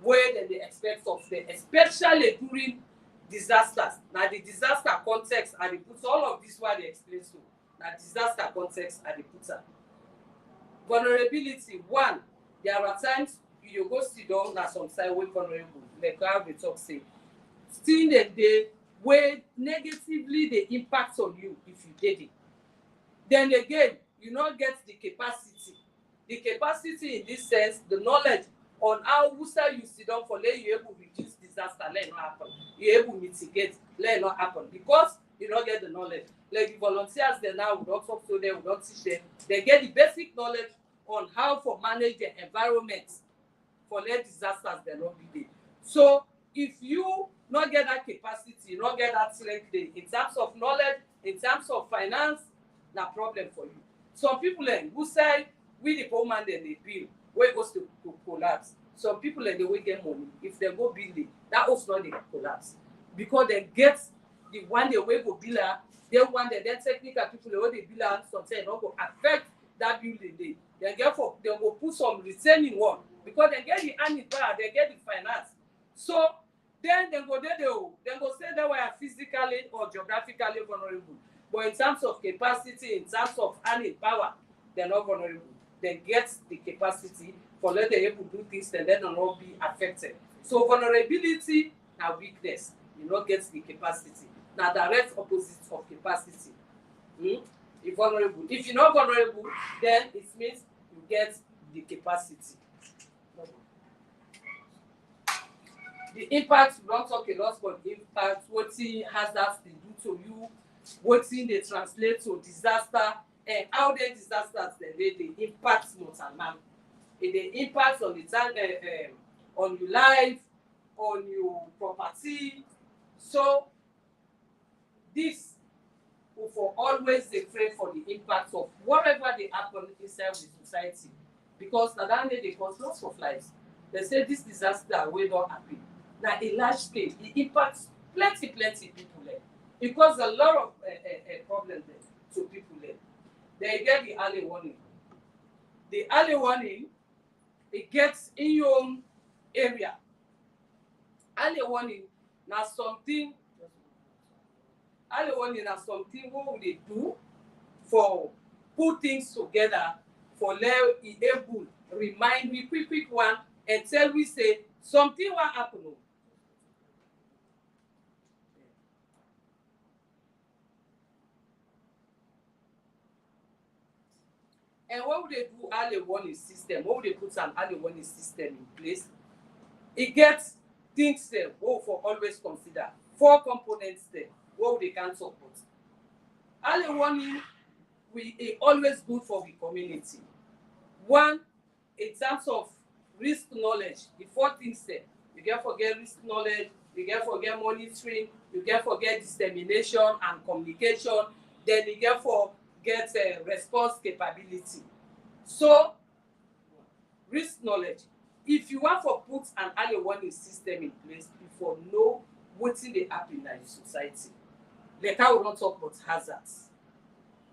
where they expect of them, especially during disasters. Now the disaster context and the put all of this why they explain so. Now disaster context and the put am. Vulnerability. One, there are times you go sit down na some side wey vulnerable, like how we talk say, still dey wey negatively dey impact on you if you dey there. Then again, you no get the capacity. The capacity in this sense, the knowledge on how whosa you sit down for, let you able reduce disaster, let it not happen. You able mitigate, let it not happen because you don't get the knowledge. Like the volunteers there now, we don't talk to them, we don't teach them. They get the basic knowledge on how to manage the environment for let disasters they not be there. So if you not get that capacity, not get that strength there, in terms of knowledge, in terms of finance, na problem for you. Some people who say we the poor man then they bill, where goes to collapse. Some people they will get money. If they go bill it, that also not they collapse. Because they get the one they will go bill, they want the technical people they will they bill and something not go affect that building day. They get for they will put some retaining one because they get the earning power, they get the finance. So then they go there, they go say they were physically or geographically vulnerable. But in terms of capacity, in terms of earning power, they're not vulnerable. They get the capacity for let them able to do things and then not be affected. So vulnerability and weakness, you not get the capacity. Now direct opposite of capacity. You're vulnerable. If you're not vulnerable, then it means you get the capacity. The impact, we don't talk a lot about the impact, what hazards they do to you, what they translate to disaster, and how the disasters they impact mortal man. It impacts on the time, on your life, on your property. So this will for always they pray for the impact of whatever they happen inside the society. Because that they cause lots of lives. They say this disaster will not happen. Now a large scale, it impacts plenty people there. It causes a lot of problems there to people there. They get the early warning. The early warning, it gets in your own area. Early warning, now something. Early warning, now something what would they do for put things together for let be able remind me quick one and tell we say something will happen. And what would they do early warning system? What would they put an early warning system in place? It gets things there, what for always consider. 4 components there, what they can support. Early warning is always good for the community. One, in terms of risk knowledge, the 4 things there. You get forget risk knowledge, you get forget monitoring, you get forget dissemination and communication, then you get forget response capability. So, risk knowledge. If you want to put an early warning system in place, before know what they happen in the society. Like how we don't talk about hazards.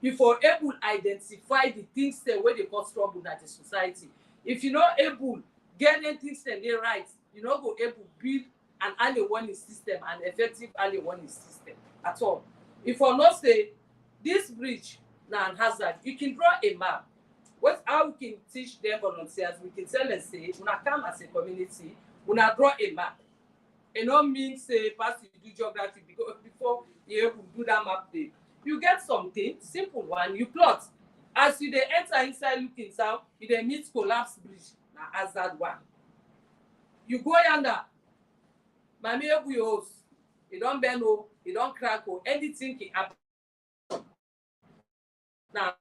Before able identify the things that where they cause trouble in the society. If you're not able get any things that they right, you're not go able build an early warning system, an effective early warning system at all. If you not say this bridge now an hazard, you can draw a map. How we can teach them volunteers, we can tell them say, when I come as a community, when I draw a map. It don't mean say pass you do geography because before you able to do that map there. You get something, simple one, you plot. As you they enter inside looking south, you they meet collapse bridge, now hazard one. You go yonder, my house, you don't bend, you don't crack, or anything can happen. Now,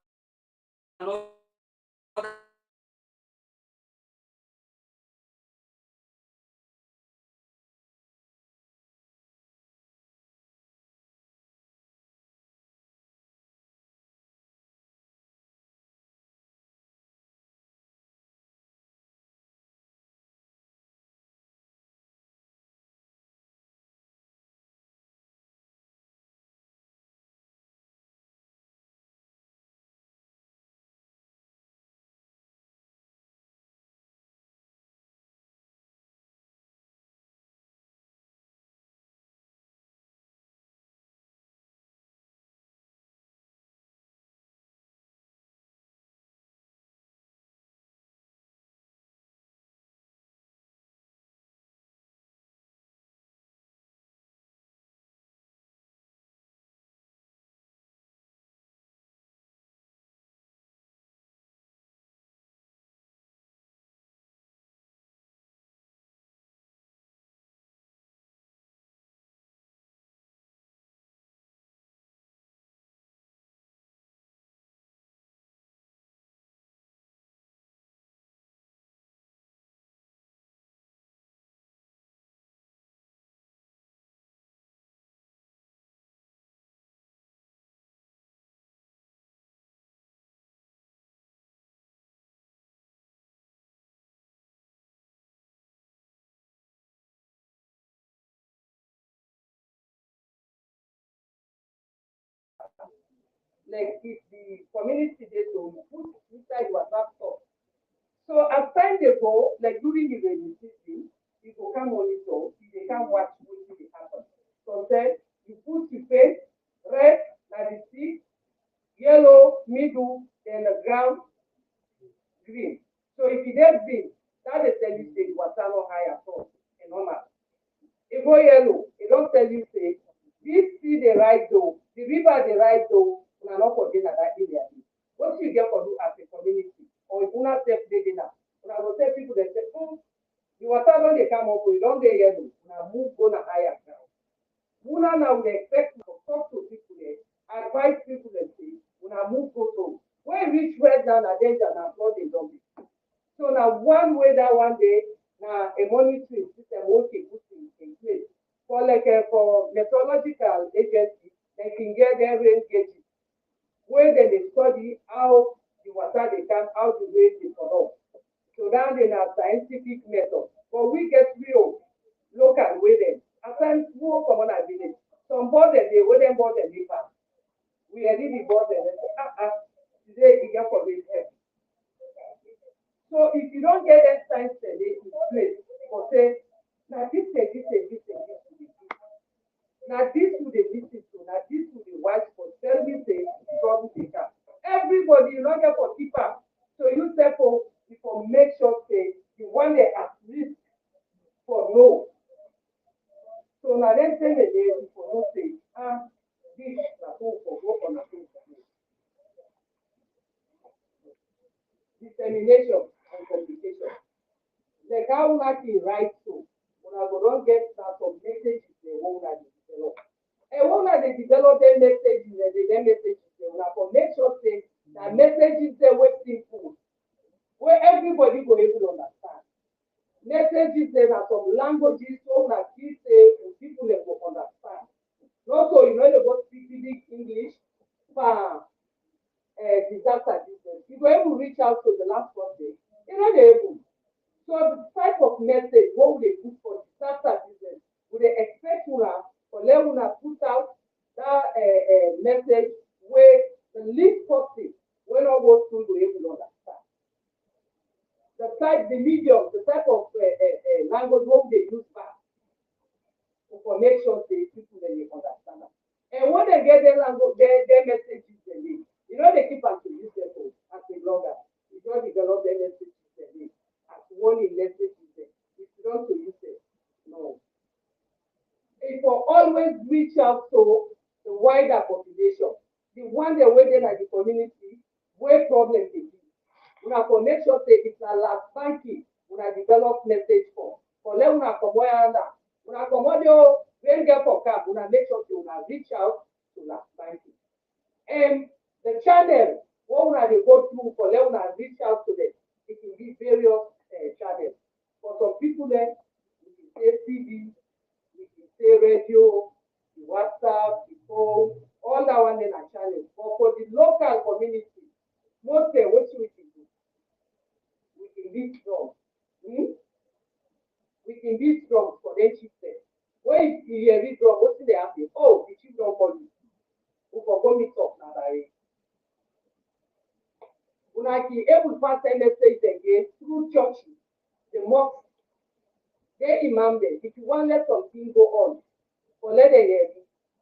like if the community dey to put inside WhatsApp store. So as time dey go, like during the rainy season, you go come monitor, you dey come watch wetin dey happen. Sometimes you put the face, red na the stick, yellow middle, then the ground green. So if you get green, that dey tell you say the water no high at all and normal. E go yellow, e don tell you say this sea dey rise o, the river dey rise o, una no for dey na that area. What you get for do as a community or if una sef dey there, una go tell people dey say, the water don dey come up o, e don dey yellow, una move go na higher ground. Una now dey expect to talk to people there, advise people dem say una move go to when e reach red now na danger na flood dey don be. So na one way that one day na a monitoring system wey dey put in place for like for meteorological agency dem can get their rain gauges wey dem dey study how the water dey come, how the rain dey comot. So that dey na scientific method, but we get real local wey dem at times we wan comot na village, some board dem dey wey dem board dem dey pass. We ready the board dem say today e get for rain help. So if you don't get that science in place, for say, now this thing, now this will they listen to, now this will they watch for, tell me say, trouble they come. Everybody, you don't get for keeper. So you therefore, you for make sure say, the one they at least for no. So now then say the day, for no say, this na so for work on a thing for me. Dissemination and communication. Like how una dey write so, una go don get na some messages dem wey una dey develop. And when una dey develop dem messages dem una for make sure say na messages dem wey simple, wey everybody go able understand. Messages dem na some languages wey una feel say people dem go understand. Not so you no dey go speak big English for disaster business. You go able reach out to the last person, you know they able. So the type of message what we dey put for disaster business, we dey expect una for let una put out that message where the least person wey no go through go able understand. The medium, the type of language what we dey use back for make sure say people dey understand am. And when they get their language, their messages dem you know they keep am to use them as a blogger. You don't develop their messages dem as one in messages dem. If you don't to use them, no. It will always reach out to the wider population, the one that waiting at the community where problems dey be. Una for make sure say it's a last banking, una develop message for let una comot under, una comot your rain get for cap, una make sure say una reach out to last banking. And the channel what una dey go through for let una reach out to them, it can be various channels. For some people there, we can say TV, we can say radio, the WhatsApp, the phone, all that one in a channel. But for the local community, most what we can do, we can be strong. We can be strong for them children. When you hear this drum, what's they happen? Oh, the children call you. We for go meet up now. Una be able to pass a message again through churches, the mosque, the imam there. If you want let something go on, for let them hear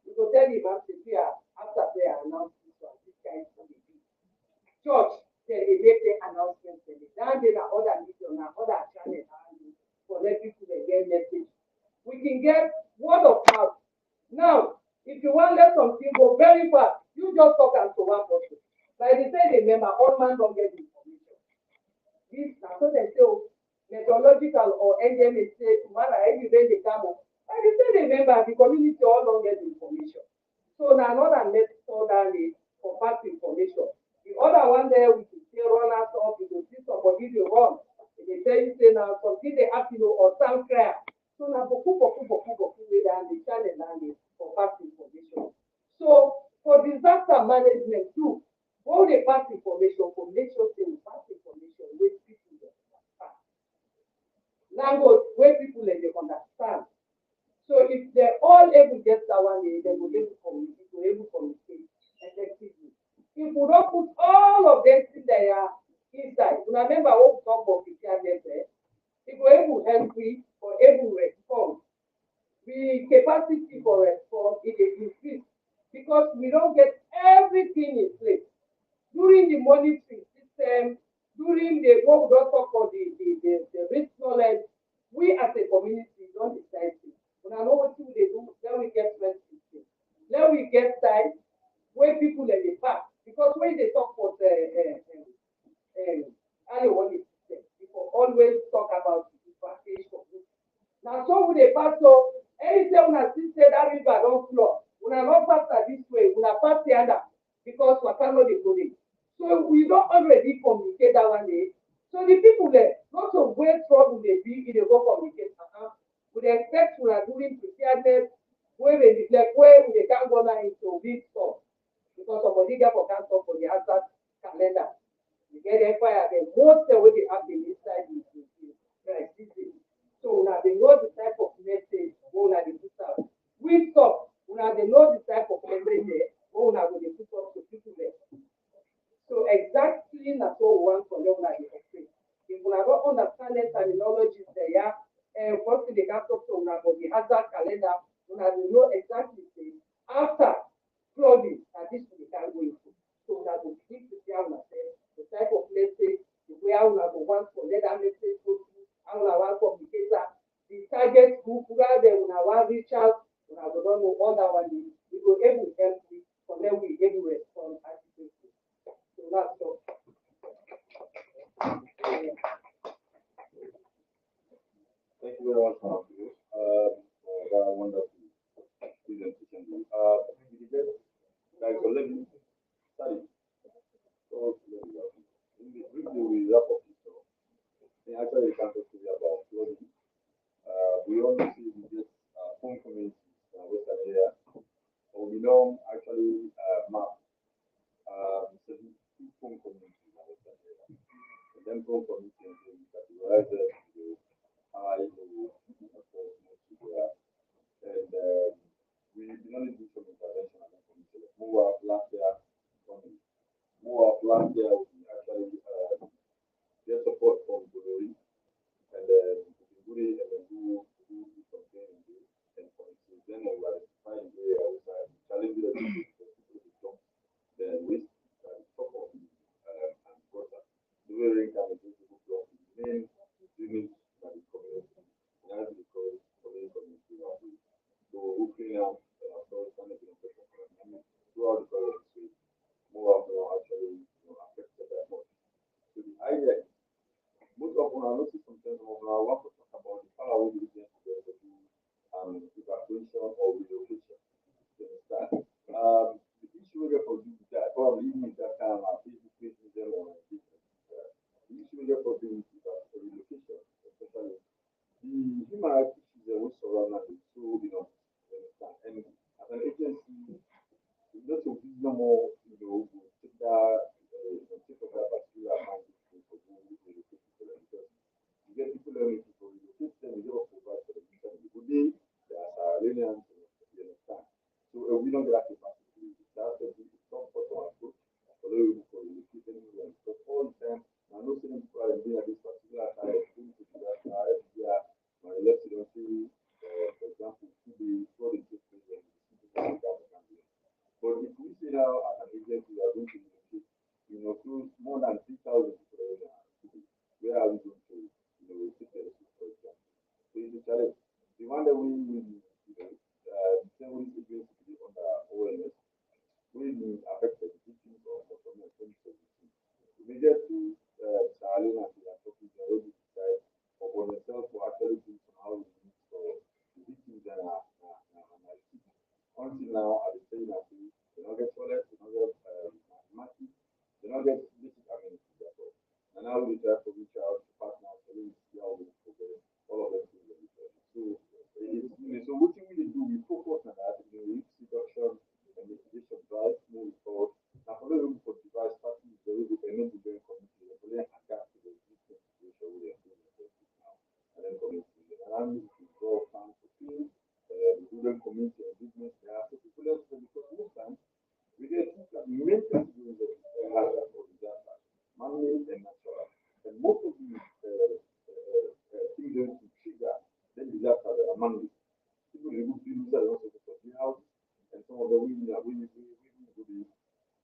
you go tell the imam to prayer after prayer announce this one, this kind of thing. Church, they make the announcement. Now there are other medium, other channels for let people get message. We can get word of mouth. Now, if you want let something go very fast, you just talk and to one person. Like they say, remember, all man don't get information. This now so they say meteorological or NGMA say tomorrow every day they come up. And they say remember the community all don't get information. So now another method for fast information. The other one there we can say run out of, you will see somebody they run. They tell you say now something they have to know or sound clear. So now boku with the channel and for fast information. So for disaster management too, all the pass information for make sure they will pass information with people that understand. Language where people they understand. So if they're all able to get that one, they will able to communicate effectively. we don't put all of them in there inside. Remember what we talk about preparedness, it will able help we or able respond. The capacity for response it will increase because we don't get everything in place. During the monitoring system, during the what we don't talk about the risk knowledge, we as a community don't decide it. When I know what they do, then we get risk system. Then we get time where people in the past. Because when they talk about early warning system, people always talk about the package for this. Now, so with the pass, so anytime when I see say that river don't flow, when I not pass that this way, when I pass the other, because we cannot the go there. So we don't already communicate that one day. So the people there, not of where trouble they be, they go communicate. We expect we are doing preparedness, where they like where they can go now into big stuff. Because somebody get for cancer for the hazard calendar. You get the fire, the most way they have the inside is like so now they know the type of message now they put out. We stop. Now they know the type of message there. Now they put up to people there. So exactly that's what we want for them like the explain. If we don't understand the terminologies there, yeah, and first they can talk to now about the hazard calendar, now they know exactly say after flooding that this we can go into. So now they keep to see the type of message, the way how now the want to let that message go through, how now want communicator, the target group, where they will now want reach out, now we don't know all that one, we go able to help you, for then we able to respond as it is. So that's all. Thank you very much, Ma'am. That wonderful presentation. We get like so let me study. So briefly we wrap up this talk. And actually we can talk to you about flooding. We only see we get home communities in Western area. So we don't actually map 72 home communities in Western area. And then home communities we categorize them into high, low, of course, most severe. And we only do some intervention and then community. Move up last year, more of last year we actually get support from Bulori and then Bulori and then do something and for instance then we identify the area which are challenging the people to jump then waste top of and water. The way rain can be people from the main units that the community and that's because community are so we clean out so it's kind of been a pressure throughout the course of the week more of them actually affected that much. So the idea is most of them are noticing sometimes of I want to talk about the power we use to do evacuation or relocation. You understand? The issue we get for doing that, probably even if that kind of Facebook page in general, the issue we get for doing relocation, especially the human rights issues that we surround us is so you understand. And as an agency, just to be more, take that, take of that particular amount of people for who relocate people because you get people learning people relocate them, you don't provide for the people in the good day, they are Sahelians, you understand. So we don't get that capacity. That's a big top for our approach. For those who for relocate anywhere, because all the time, I know some people are being at this particular time, going to disaster every year, my left don't see, for example, two days, 4 days, but if we say now as an agency we are going to relocate, close more than 3,000 people in our city, where are we going to, take the resource for example? So it's a challenge. The one that same with agency to be under awareness, we been affected victims of autonomy in 2017. We get to Sahel and we are talking to already decide for themselves to actually do some housing for the victims and our city. Until now, at the same time, they don't get toilet, they don't get mathematics, they don't get basic amenities at all. And now we try to reach out to partners, so we see how we progress, all of them things that we try. So what we really do, we focus on that, risk reduction and mitigation drive, move forward. Now, for those for device partners, they will enable them community, they will adapt to the existing situation we are doing now, and then community. And money. People in the good people that also for the house, and some of the women are willing to be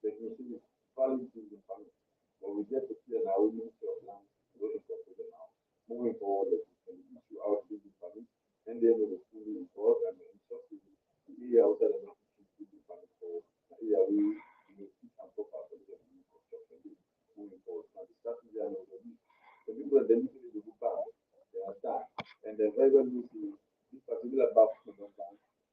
they can see value things in family. But we get to see now we need to plan going for the now. Moving forward, we can issue out this family, and then we will fully involved and ensure the area outside of the family for the area we keep and proper for the construction moving forward. Now the strategy and the people that they need to do back, they are done. And the very well need to this particular back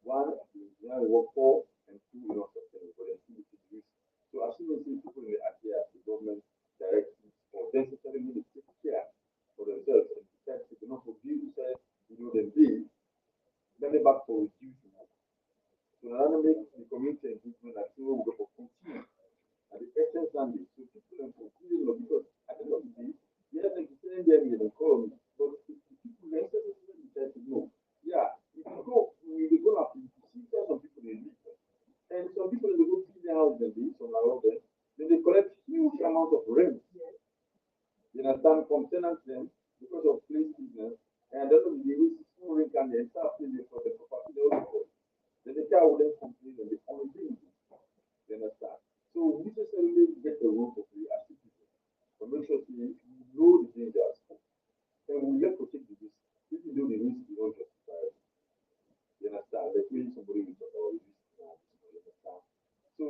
one is now work for and two is not sustainable and two is risk. So as soon as people in the idea the government directives or necessarily need to take care for themselves and protect it, not for people say, them be, then they back for reduce work. So another make the community engagement that we will go for continue. At the essence and so people can continue because at the end of the day, yeah, like you say, there in the economy, but the people necessarily decide to know. Yeah, if you go, we go up, you see some people they live. And some people they go clean their house and they some around them, then they collect huge amount of rent. You understand from tenants then because of place business and then the way small rent can they start paying for the property they also. Then the car will then complain and they only pay. You understand? So we necessarily get the role to play as citizens. But make sure we know the dangers and we have to take the risk. Even though the risk is not justified. You understand? Like when somebody will talk about this now, you understand? So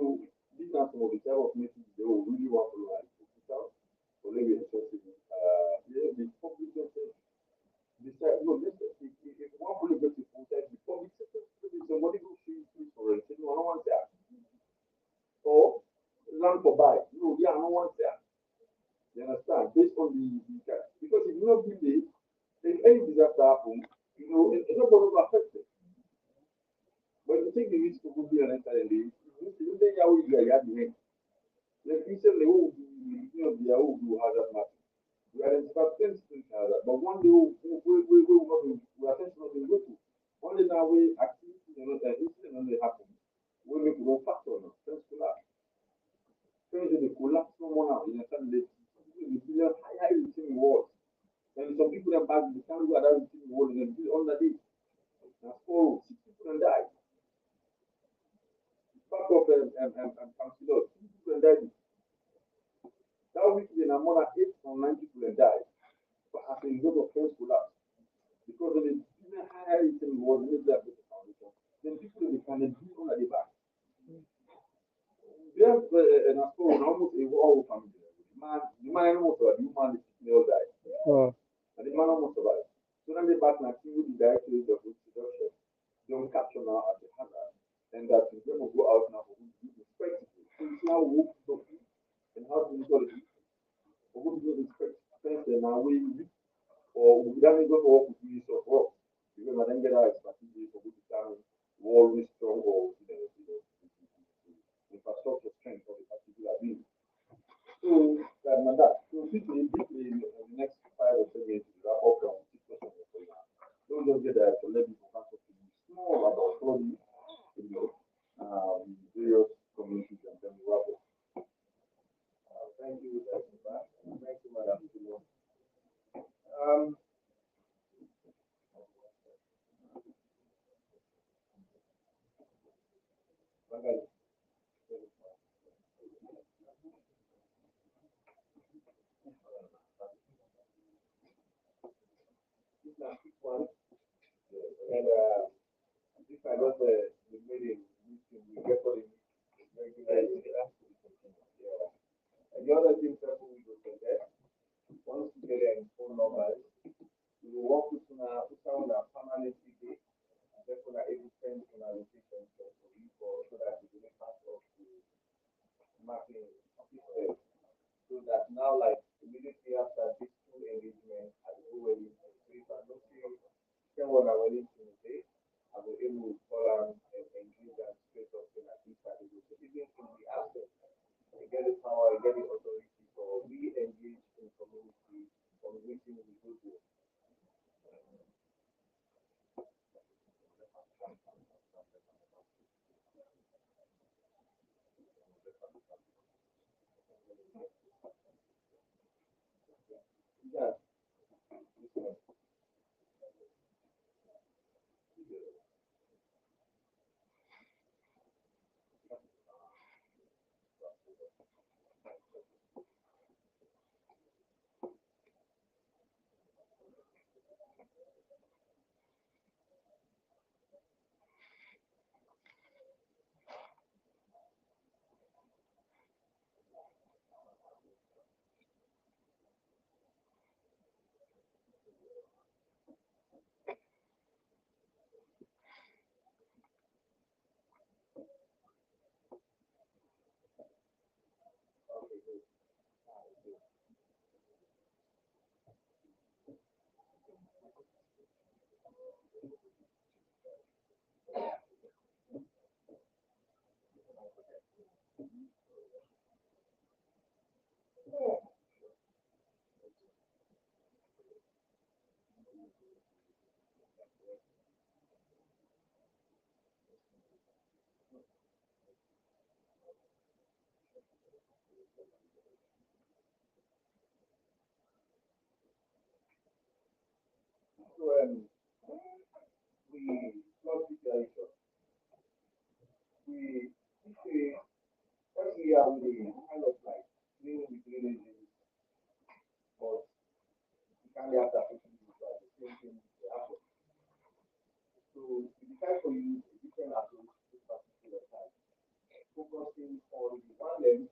these are some of the type of meetings they will really want to like put out. So maybe interested in yeah, the public sector decide no this if one fully gets it inside the public sector, somebody go free for it. No, I don't want that. Or land for buy. No, yeah, I don't want that. You understand? Based on the because if you not build it, if any disaster happens, nobody will affect it. But if you take the risk of being an entire day, you think how you are behind. Like recently, who the who hazard mapping. We identify 10 street hazard, but one day we attention not been go to. Only now we activity incident only happen. We make no factor now. Thanks to that. Things they collapse no more now. You understand? The billion high reaching world. And some people that back the can't go at that reaching world and then under this. Now, 6 people and die. Back of councilors, 6 people and died. That week, then more than 8 or 9 people and died. But as a result of fence collapse, because of the higher reaching world, maybe a better foundation, then people they can do under the back. There's an almost a whole family. The man almost survived, the woman they all died. And the man almost survived. So then they back now see who the director of the production. They don't capture now at the hazard. And that is going to go out now for who to do respectfully. So you see how we work and how to do it. For who to do respect. And now we or we don't go to work with use of work. Because I then get our expertise for who to determine war is strong or infrastructure strength of the particular building. So so deeply in the next 5 or 10 minutes to wrap up on 6 questions for you now. Don't just get that to let people come to you small about study, various communities and then we wrap up. Thank you, thank you, Madam. One, and if I don't the meeting, we get for the regularly. And the other thing that we will forget, once we get in phone numbers, we will work with our permanent CP, and therefore able to send in our location so that we will part of the mapping system. So that now, like immediately after this full engagement, I will go in and if I don't see someone I willing to say, I will able to call and engage and straight up in at least I will. So even in the absence, I get the power, I get the authority, so we engage in community, communicating with people. Yeah. So we not situation. We see every year we kind of like dealing with drainages, but we can't have that opportunity to the same thing happen. So we decide to use a different approach this particular time, focusing on the one lens,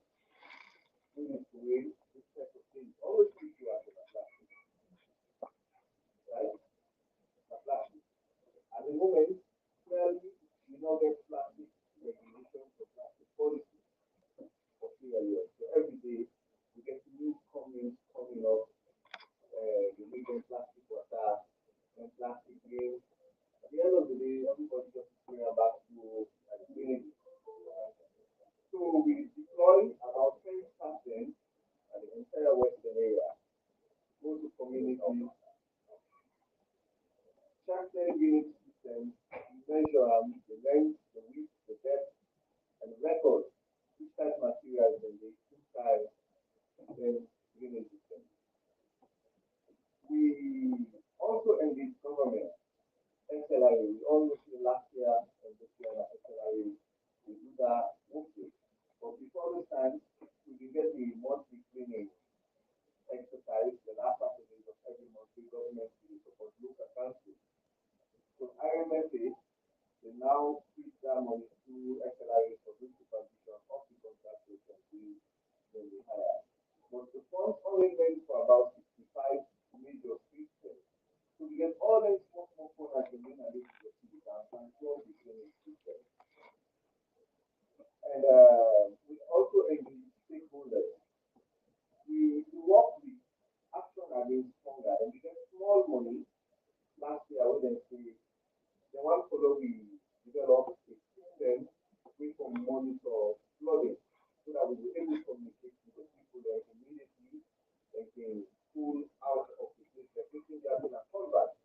moving to way, this type of thing. Always keep you at the plastic, right? The plastic. At the moment, clearly, we not get plastic regulations or plastic policy for 3 years. So every day, we get new comments coming up, you make them plastic water and plastic games. At the end of the day, everybody just going back to green. So we deploy about 10% at the entire western area, go to communities, check their unit systems, measure the length, the width, the depth, and record which type materials in the inside the unit system. We also engage government, SLRA. We always see last year and this year at SLRA, we do that mostly. But before this time, we will get the monthly cleaning exercise, the last Saturdays of every month, the government will support local council. So IMFA, they now split that money through SLRA for good supervision of the contractors and when they hire. But the funds only went for about 65 major systems. So we get all these small components in the city and control the training system. And we also engage stakeholders. We work with Action Against Hunger and we get small money last year when they say the one follow we developed a system we can monitor flooding so that we will able to communicate with the people that immediately they can pull out of the place they're taking their own and come back.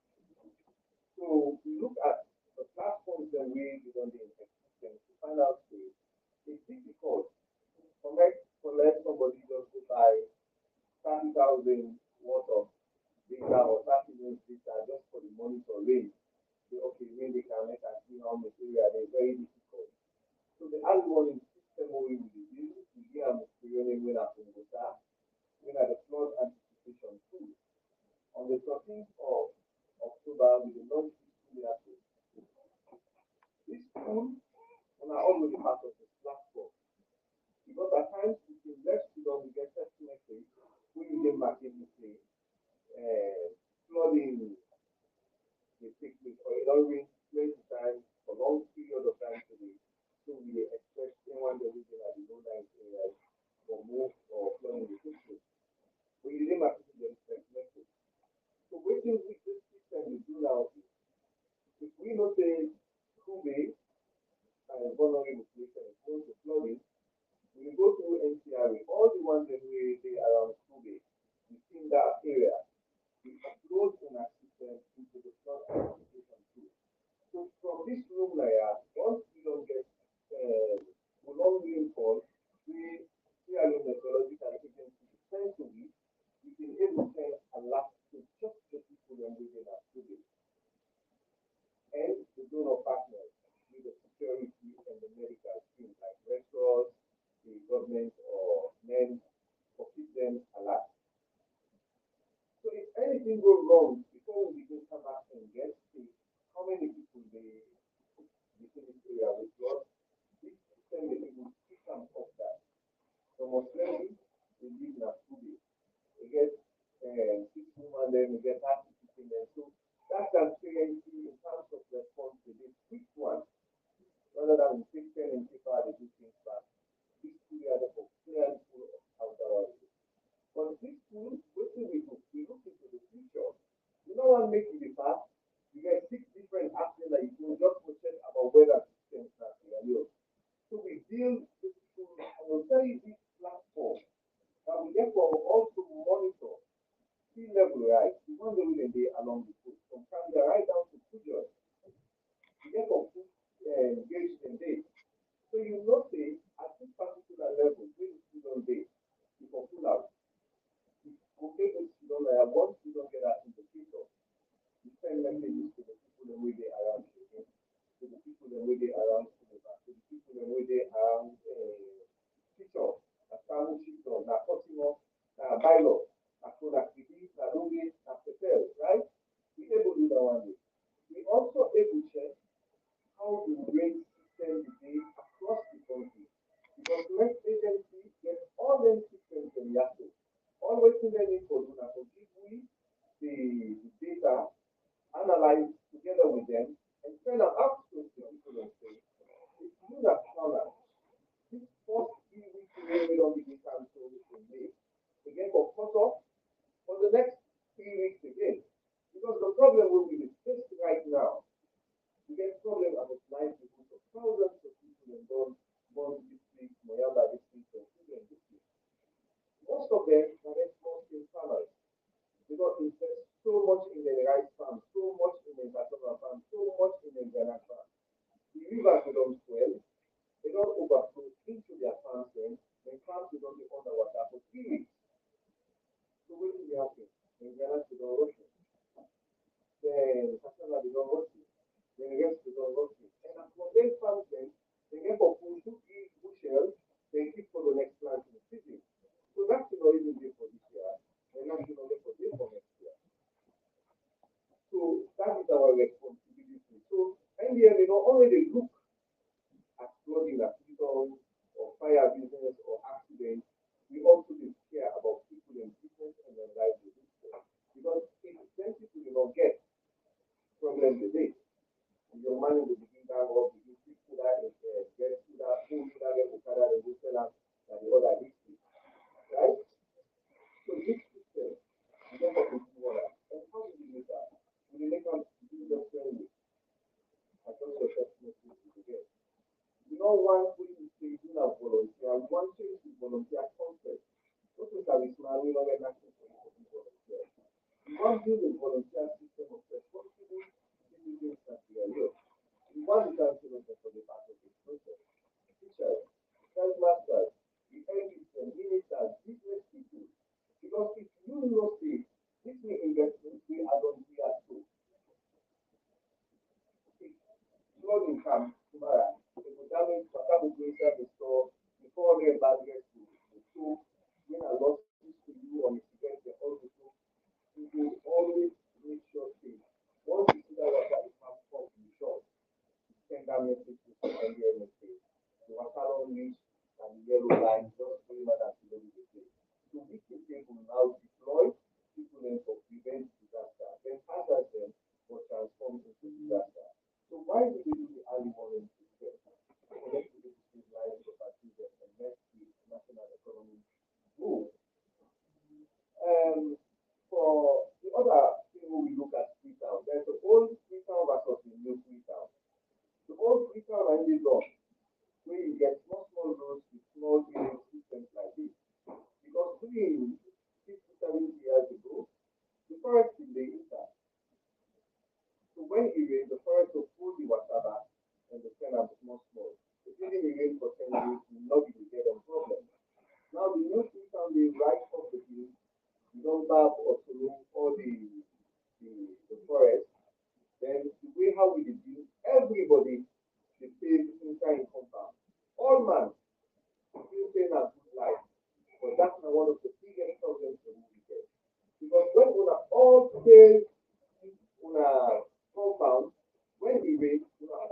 So we look at the platforms that we did on the system to find out it's difficult collect somebody just to buy 30,000 worth of data or 30 minutes data just for the monitor range. Say, okay, when they can make and see how much area they're very difficult. So the early system we will use, we get a training when at when at the flood anticipation tool. On the 13th of October, we will launch this tool here. This tool is already part of the platform. Because at times, if you left it on, we get text message, we will get back in and say, flooding will take place for a long range, 20 times, for long period of time today. So we expect anyone that is in the low lying areas for most or flooding will take place. But you didn't have to get text message. So waiting with this system we do now is if we not say Kube and vulnerable population is going to flooding, we go through NCRA, all the ones that we they around Kube, within that area, we upload in our system into the flood anticipation tool. So from this room layer, once we don't get long rainfall, we are in meteorological agency send to it, we can able to send a lot to just the people that live in our Kube. And the donor partners with the security and the medical team, like restaurants, the government or men, or keep them alert. So if anything goes wrong, before we begin come back and get sick, how many people they within this area with blood, this system they will pick them off that. So most likely, they live in a studio. They get 6 women, then they get 30 people there. So that transparency in terms of response to this quick one, rather than take pen and paper, they do things back. This studio are the clearly full of outdoor. But this tool, what do we do? We look into the future. You know what makes it the past? You get 6 different actions that you can just check about whether systems are real. So we build this tool, and we'll tell you this platform that we therefore also monitor sea level rise. We want the way they along the coast, from Canada right down to Fujian. We therefore put engaged in this. So you notice at this particular level, when you don't date, you can pull out. Okay, but you don't like once you don't get that indicator, you send messages to the people that way they around you, okay? To the people that way they around Cinema, to the people that way they around teacher, a family teacher, na customer, na bylaw, na productivity, na lobby, na prepare, right? We able to do that one day. We also able to check how the rate system is across the country. Because next agency gets all them systems in Yahoo. All waiting they need for do now to give we the data, analyze together with them, and send an out to the people and say, if you that planner, this first 3 weeks we don't begin cancel in May, again for cut off for the next 3 weeks again. Because the problem will be the face right now. We get problem at the life because of thousands of people in born this week, Moyamba this week, and children this week. Most of them are small scale farmers. They don't invest so much in the rice farm, so much in the cassava farm, so much in the granite farm. The rivers they don't swell, they don't overflow into their farms then farms they don't get underwater for 3 weeks. So what will be happening? The granite they don't rush it. Then cassava they don't rush it. Then the rest they don't rush it. And as for them farms they get for food, bushel, they keep for the next plant in the city. So that's not even there for this year. And that's not there for this for next year. So that is our responsibility. So NDM, only they look at flooding accidents or fire business or accidents, we also care about people and business and their livelihood. Because if then people do not get problem today, your money will begin down or begin to that get to that food that get Okada and go sell out and the other district. Right? So this system, we don't have to do all that. And how do we make that? We make them user friendly. I don't know the message to get. We don't want to say do not volunteer. We want to use volunteer concept. What is that? We don't get nothing for volunteer. We want to use a volunteer system of responsible citizens that we are here. We want the council for the part of this process. Teachers, health masters, the MPs and ministers, business people. Because if you know this new investment we are going to be at school. Flood income tomorrow. If we damage Patabu Greater the store, before they bad get to the store, when I lost this to you on the event, they also you will always make sure things. Once you see that water is half up in the shop, send that message to the NDM message. The water don't reach and the yellow line just very much as you know the say. So we can people now deploy people in for prevent disaster, then hazard them for transform into disaster. So why do we do the early warning system? Connect to the lives of our children and make the national economy move. For the other thing we look at Freetown, there's the old Freetown versus the new Freetown. The old Freetown and the law, where you get small roads with small drainage systems like this. Because 50, 70 years ago, the forest in the inside. So when it rains, the forest will pull the water back and the sand are small. If it didn't rain for 10 years, you will not be get a problem. Now the new Freetown, they right off the hill, you don't barb or to all the forest, then the way how we do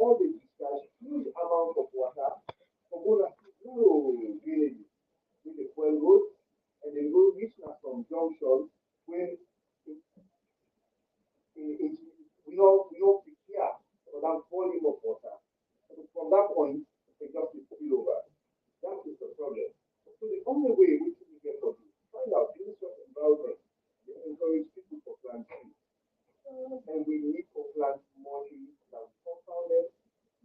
all they discharge huge amounts of water for more than zero drainage with the fuel road, and the road reach na some junction when we don't prepare for that volume of water. So from that point, it just is spill over. That is the problem. So the only way we can get to find out the Ministry of Environment, they encourage people to plant trees. And we need to plant more trees than compound them.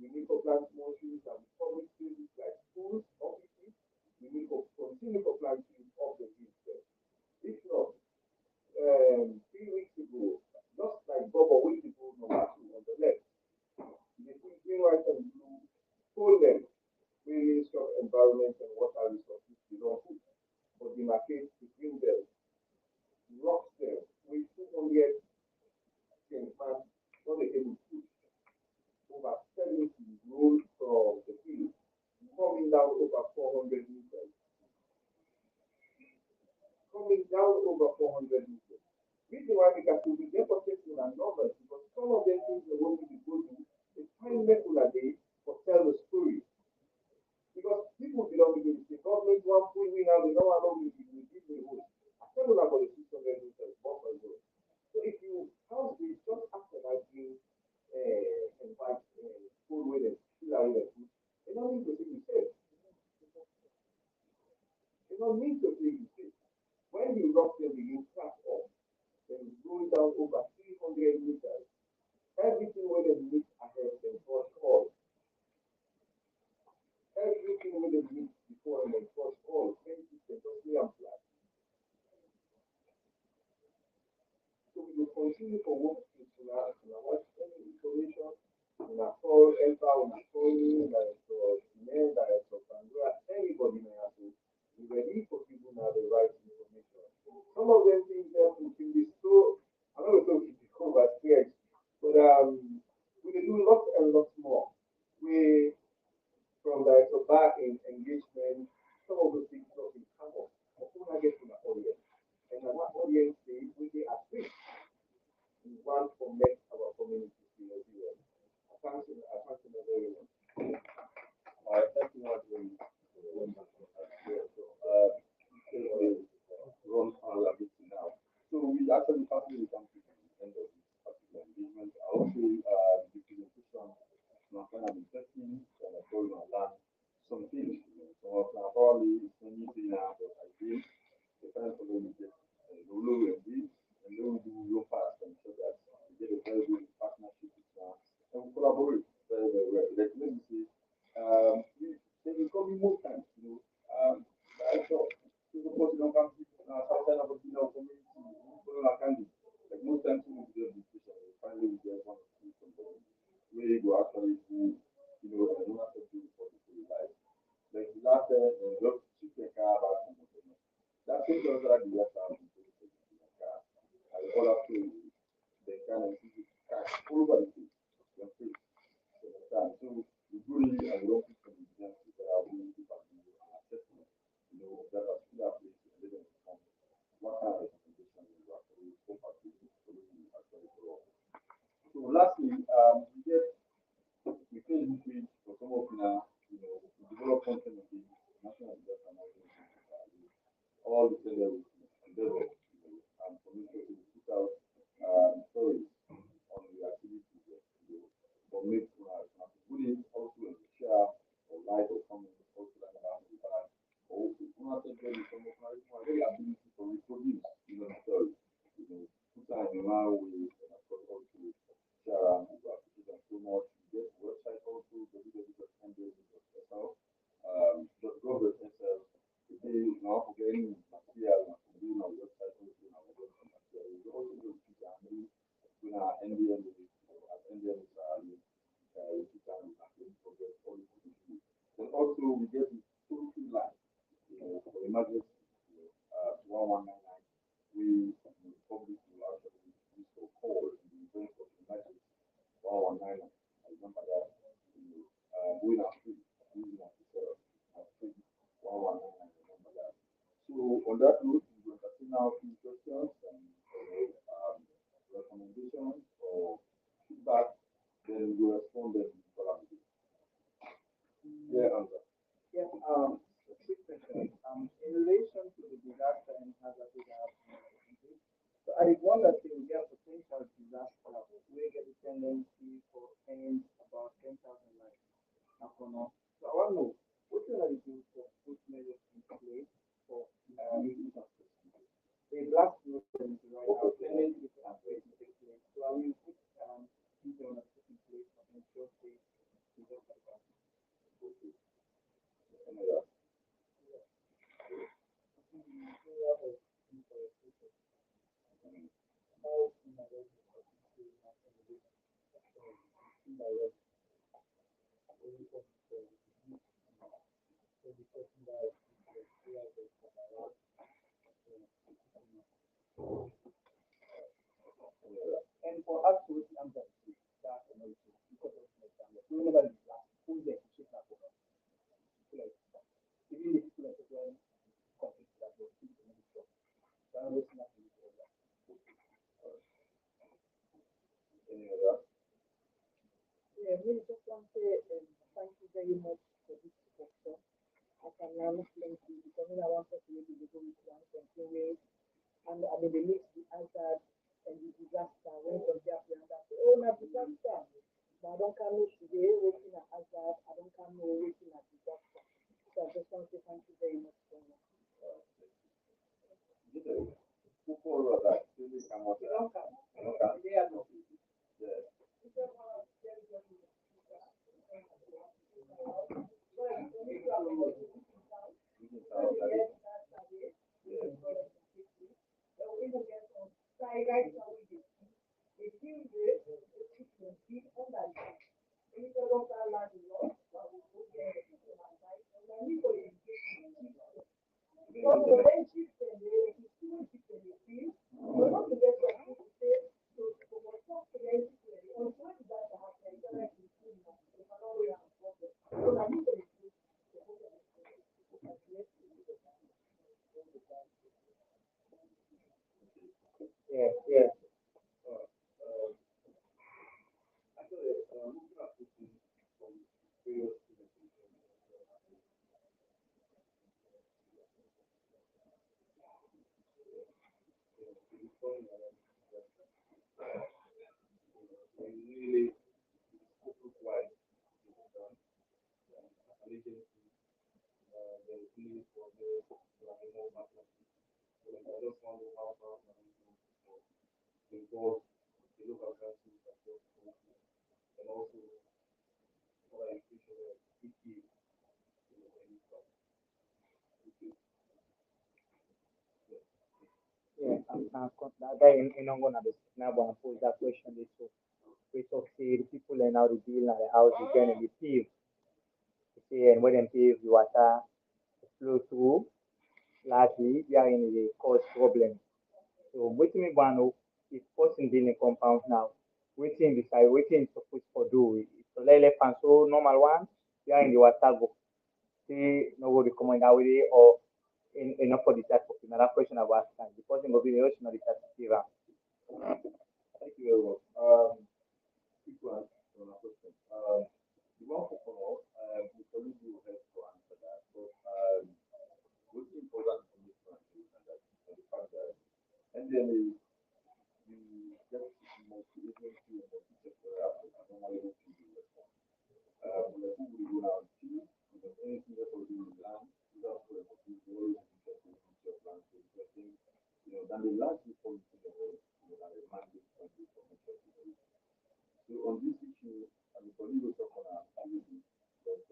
We need to plant more trees than public spaces like schools, offices. We need to continue to plant trees off the field. If not, 3 weeks ago, just like Bobo weeks ago, number two on the left, the green, white, and blue told them we Ministry of Environment and Water Resources belong to, but demarcate between them, rocks them with 200 fans, not the able to over 70 rolled from the field, coming down over 400 meters. Coming down over 400 meters. Reason why because we will get protected and numbers because some of them things they want to be good to is find metal a day for tell the story. Because people belong to the government one full we now they don't allow me to give the road. I tell you about the 600 meters buffer zone. So if you house this just after that you invite full with it, fill out with it, they don't need to see you safe. They don't need to see you safe. When you rock them, you crack off. Then going down over 300 meters. Everything where they meet ahead, they first call. Everything where they meet before and they first call. Anything they just lay and flat. So we will continue for work in watch any information in a call, Elba, in a call me, director, Ned, director, Pandora, anybody may have to be ready for people now the right information. Some of them think that we can be so, I'm not going to become that scared, but we can do lots and lots more. We, from director back in engagement, some of the things not in common, but when I get to my audience, and that audience say, we they are free. We want to make our community feel as I thank you very much. Thank you much very much. Run on a bit now. So we actually finally come to the end of this particular engagement. I also the presentation now kind of interesting and I told you I learned some things. So probably it's only thing now but I think the kind of problem is just low and big and then we do real fast and so that we get a very good partnership with and we collaborate very, very well. Let me say they will come in most times, I thought people don't come outside of the community, people are candy. Like most times we do the discussion, finally we get one or two somebody where you go actually do, and don't have to do for the life. Like the last just chicken car about that thing does that the last time the car. I all up to the kind of cash all over the place. Your face. So we do really and we don't put some exams that are really assessment, that particular place and then what kind of recommendation you actually offer to you actually follow. So lastly, we can this week for some of now, to develop content of the national disaster management all the federal endeavor and commission to put out stories on the activities for make putting also share or light or comment also like about the bad or also some of my ability to reproduce the story. Put out in my way and of course also share around the application so much. You get the website also www.mw.sl .gov.sl today now forgetting material and doing our website also now material. We also do Twitter handle doing our NDM at NDM Twitter and progress all the things. Then also we get the toll-free line for emergency 1199 we public will actually use for call in the event of emergency 1199. I remember that going out free using our free 1199. Remember that. So on that note, we will continue now few questions and recommendations or feedback. Then we will respond them in collaboration. Yeah, Hamza. Yeah, quick question. In relation to the disaster and hazard we have in our country, so I did wonder if we get potential disaster, we get a tendency for end about 10,000 lives. Now, so I want to know what you are doing for put measures in place for making of this. The blast movement right now, tendency is to take place. So I will put things on a put in place to ensure safe disaster. And for us to understand that because of my family, we never who's the chief of the like even if you like when conflict that was in the show. So I was not really sure that. Yeah, really just want to say thank you very much for this question. I can learn plenty because I want to be able to go with one way. And I mean, they mix the hazard and the disaster when compared to the other. Oh, na disaster. But I don't come today waiting at hazard. I don't come waiting at disaster. So I just want to say thank you very much for that. People that really come out You don't come. there. They are not. Yeah. Yeah, yeah. Actually, looking at this from various really wide allegiance, there is need for the more partnership. So like, I just want to how far involve the local councils across the country and also for education PTA any part. Yeah, that guy in Ongo na na gonna pose that question this so we talk see the people and how they deal and how they get in the pave. See and when them pave the water flow through largely they are in the cause problem. So waiting me one know if person deal in compound now, waiting decide waiting supposed for do so let fan so normal one they are in the water go. See no go recommend that way or enough for the type of another question about time. The person will be the ocean of the type of give Thank you very much. Quick one on a question. The one for follow, the colleague will help to answer that. But what's important for me to understand that the fact that NDMA you get multi-agency and multi-sectoral approach. I don't want to do that. Like who will go out to, anything that will do with land, without for a motive, always interested in future plans, so interesting, then the land is policy level, and the mandate from the commission. So on this issue, and the colleague will talk on our activity, but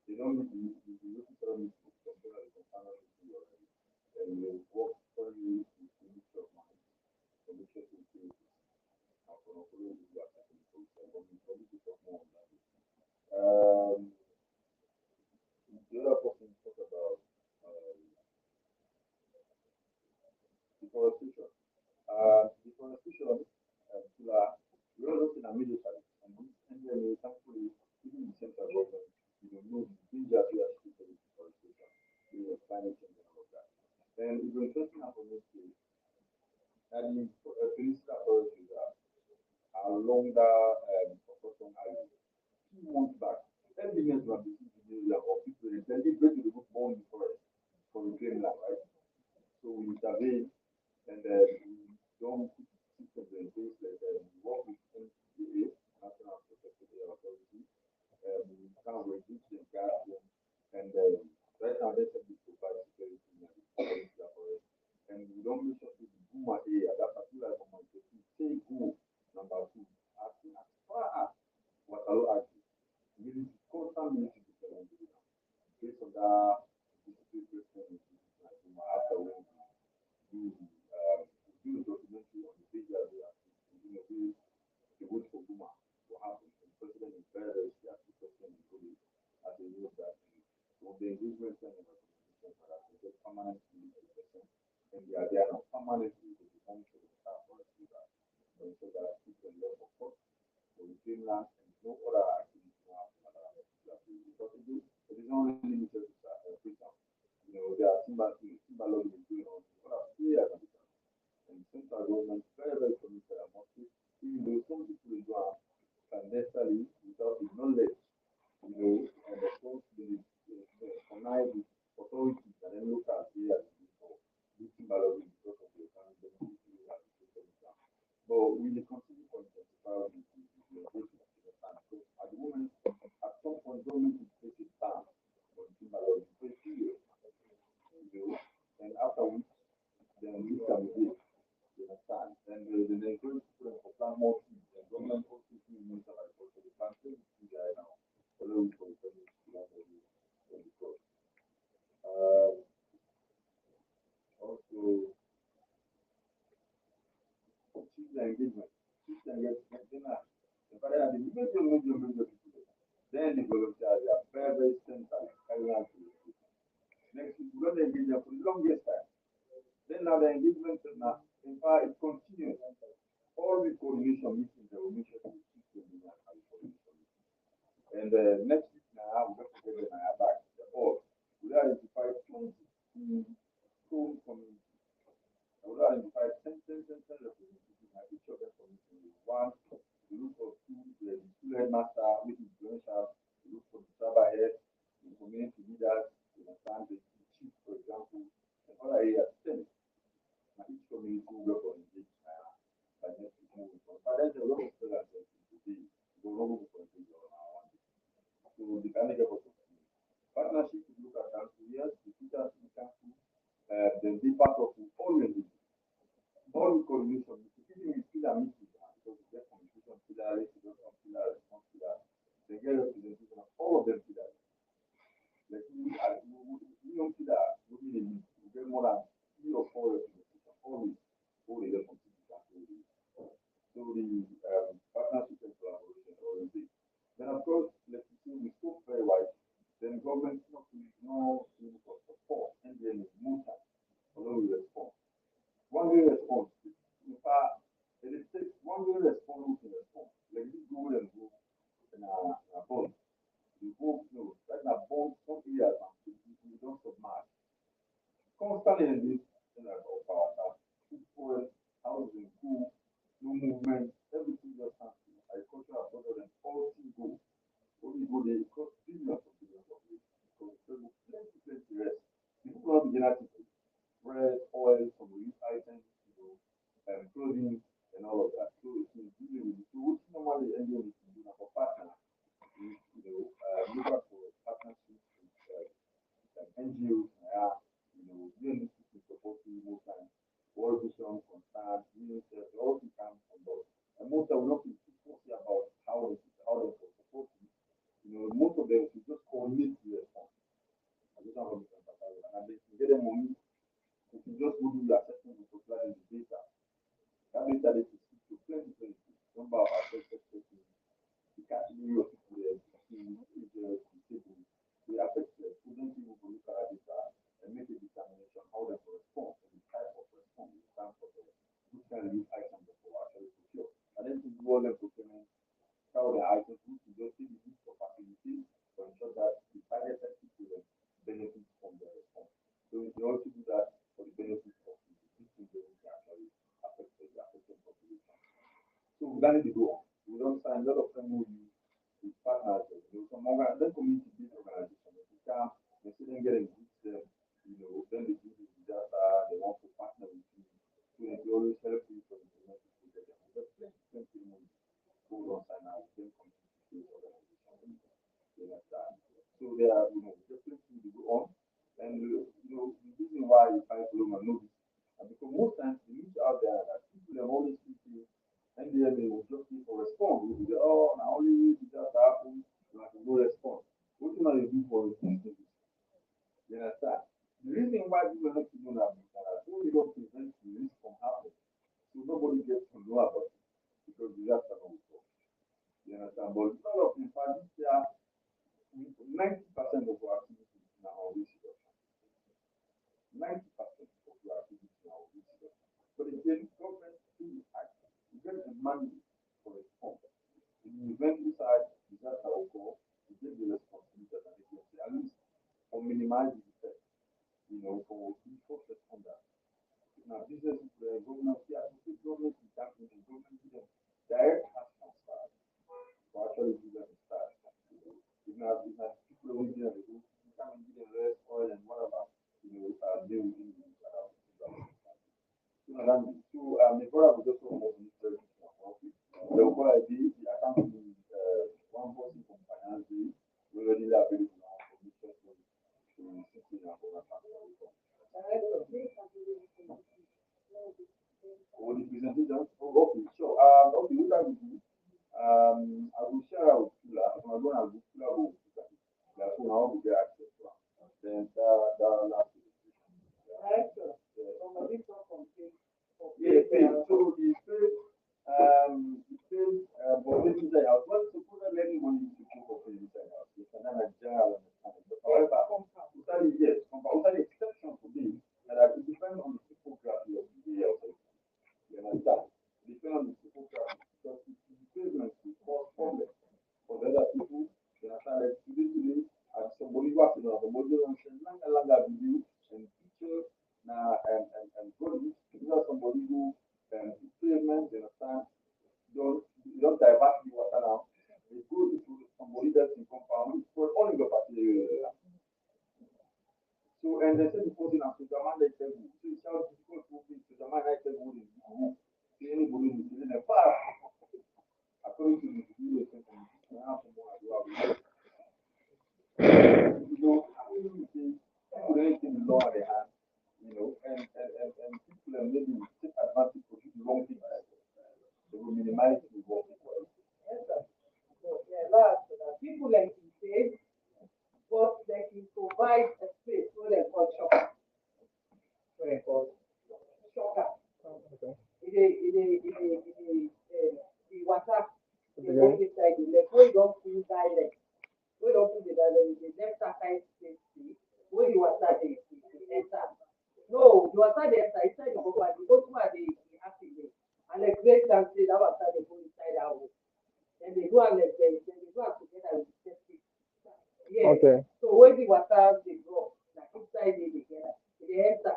they don't need the local government to compare the component issue already, and we work thoroughly with the ministry of mines, commission to security, and for our following the second process, but we probably to talk more on that. The other person talk about deforestation. Deforestation, we are looking at military, and this NDMA, thankfully, even the central government, know the danger we are still with deforestation, climate change and all of that. And it's interesting how for this case, that the peninsula authorities are along the construction highway. 2 months back, 10 million government will be or people intending to the book born in the forest for reclaim land, right? So we intervene and we don't put systems in place like we work with NPA, National Protected Area Authority, we kind of reduce them, guard them, and right now they said we provide security in the forest. And we don't make sure to the Buma area, that particular community, say go number two, as far as Watalo Agri, really constant military development based on that discipline president like after when we do a documentary on the big area, the wait for Buma to happen. And the president is very, very scared. The president is really as a news that so the engagement and the recommendations are that they get permanent military presence and they are there now permanently to the monitor the staff for us to that. So that people learn of course. So we came land and no other activity now because it is only limited to freedom. There are timber logging going on in other areas of the country. And the central government is very, very committed and mostly, even though some people do clandestinely without the knowledge, and the course they connive with authorities and then local areas for timber logging because of the economic benefit. But we will continue to intensify the engagement in the time. So at the moment, at some point, government will take a stand on timber logging for a few years, and after which, then we can be you understand. And the encourage people to plant more trees. And government also minister like for the planting trees right now. Although we for the also choose the engagement. Choose the engagement. Major people. Then the volunteers are very, very central carrying out the next week, we're going to engage them for the longest time. Then now the engagement now, in fact, it continues. All the coordination meetings, they will make sure to keep the coordination meetings. And next week now, we're going to get them back. We identify 22 home communities. We identify 10 representatives in each of them communities. One, we look for the school headmaster, which is influential. We look for the tribal head, the community leaders, the chief, for example, and other areas. Now each community will work on it by next week moving forward. But there's a lot of programs today. We will not move for it on our one day. So the kind of partnership to look at council, yes, the teachers in council, then be part of it always. All the coordination, even with pillar meetings, because we get communication pillar, response pillar, they get representation of all of them pillars. Like we don't see that we get more than 3 or 4 representations always all the competition. So the partnership and collaboration always big. Then of course, let's say we scope very wide, then government not for support and then more time, although we respond. One way response, in fact, it takes one way response to respond. Like this go and go in a bond. We go, right now, bond, some areas, we don't submerge. Constantly in this, of our food, housing, food, no movement, everything just has to. Agricultural product and all things go. Only go, they cost billions of dollars. Because plenty rest. People not begin to bread, oil, some relief items, clothing, and all of that. So it's really, so what's normally NGO is doing for partners is, look for partnerships with NGOs, doing this to support you most times. World Vision, Concern, UNICEF, they all come on board. And most of them will not be too fussy about how they support you. Most of them should just coordinate the response. I just want to emphasize that. And they can get them money. If you just go do the assessment and supply in the data, that data they can speak to plenty, number of affected persons, the category of people there, the affected, students people will look at data and make a determination how they will respond and the type of response, the type of which kind of use items that will actually procure. And then to do all the procurement, how the items which will just be used for facilities to ensure that the targeted people benefit from the response. So we also do that for the benefit of the existing buildings that actually affect the affected population. So we need to go on. We don't sign a lot of MOU with partners, some other community So there are, just things to go on. And, the reason why you find Solomon know this, because most times the news out there that people have always people, and then they will just need to respond. They will say, oh, now only disaster happen, you have to go respond. What do you do for response? You understand? The reason why people like to know that is that so we don't prevent the risk from happening. So nobody gets to know about it because disaster will come. You understand? But because of the fact this year, 90% of our activities now are risk reduction. 90% of our activities now are risk reduction. But again, government still act. You get the money for response. In the event side, disaster will go, you get the responsibility that they get at least for minimize the effect, for first responders. Now, business government, yeah, government is acting, the government give them direct action start to actually give them a start. If not people who give them, you can't give them less oil and whatever, they will give you the brother will just want to minister to profit. The whole idea, the account is one person from finance, we already have available now for business to 16 and for or the presentation. Oh, okay, sure. Okay, what I will do, I will share out Kula. I'm going to do Kula. That's when I will get access to it. Then the last presentation. Yeah, so the space, but this is like, I was going to put a letting money to keep up with inside house. It's another general understanding. But however, totally yes, totally exception to this, that it depends on the topography of the area of the. You understand? It depends on the topography because the pavement will cause problems for the other people. You understand? Like today, as somebody was in somebody on longer video and pictures now and bodies, you know somebody who pavement, you understand? Don't divert the water now. They go into somebody that's in compound, it's only the particular. So, and they say the person has to demand like that. So, it's how difficult to be to demand like that. See anybody who's in a far, according to the video, you have to know. People don't think the law at the hand, and people are maybe take advantage of the wrong things. They will minimize the wrong things. People like you say, but like you provide a space where they call shop. Where they call shopper. The water, the walk inside the left, where you don't feel direct. Where you don't feel the direct, the left side space, where the water they enter. No, the water they enter inside the property, go to where they active there. And the great can say that water they go inside our way. Then they go and then they go and together with the septic. Yeah. Okay. So when the water they go, like inside they together, they enter.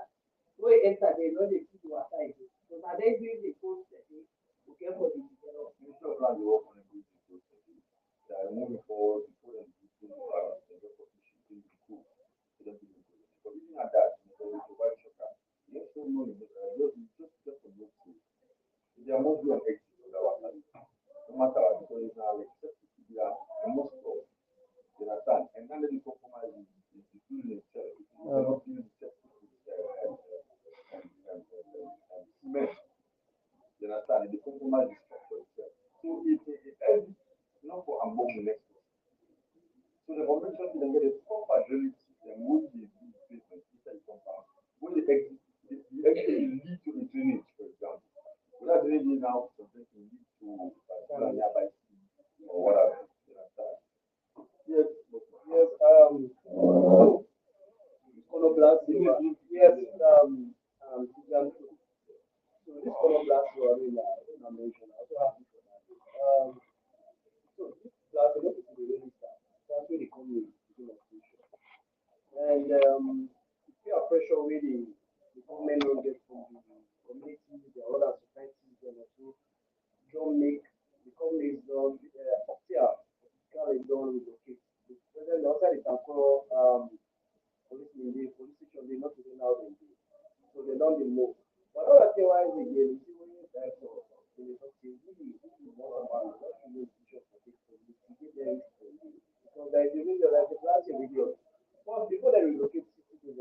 When you enter, they know they see the water again. So now they do the post setting, we get for the development. Instead of plan the work on a good process, they are moving forward before them to do the just for issue to cool. So that people go. But even at that, they will provide shocker. Yes, so no, just for no food. There must be an exit of the water. No matter what, because it's now like there must go. You understand? And then the compromise is the building itself. If you cannot build the septic and cement, you understand? The compromise is structure itself. So it ends not for among the next one. So the convention can get a proper drainage system with the treatment inside the compound. When the exit, the exit will lead to a drainage, for example. Without drainage now, something will lead to a nearby sea or whatever. You understand? Yes, Yes, Coloblast, yes, so this Coloblast you are really, mentioned, I also happy for that. So this class, a lot of people really start. That's where they come in, begin of station. And peer pressure where the government don't get from the community, the other societies, and also don't make the companies don't, like the video, like the last video. Well, before they relocate citizens,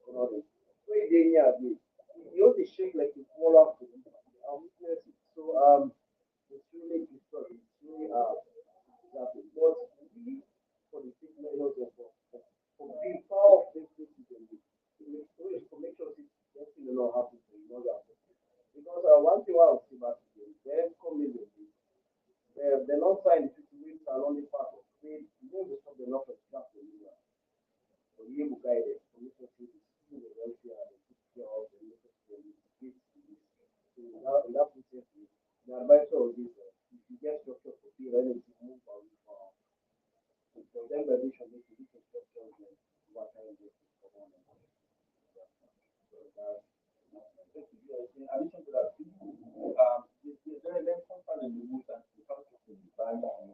where they near me, you have to shake like a smaller food. Witness it. So it's really disturbing. It's really exactly. But we for the big leaders of for being power of this citizen, to make sure this thing will not happen to you know that. Because one thing I will see about it, they come in with this. They're not trying to create an only part of trade. You know, the stuff they're not extracting. So you will guide it. So you can see this. You will help you and take care of the local community. So in that process, the advisor of this, if you get structure for people, then it's move on. So then the vision is to do structure and what kind of this is for one and one. So that's in addition to that, there's company in the mood and the country to be banned on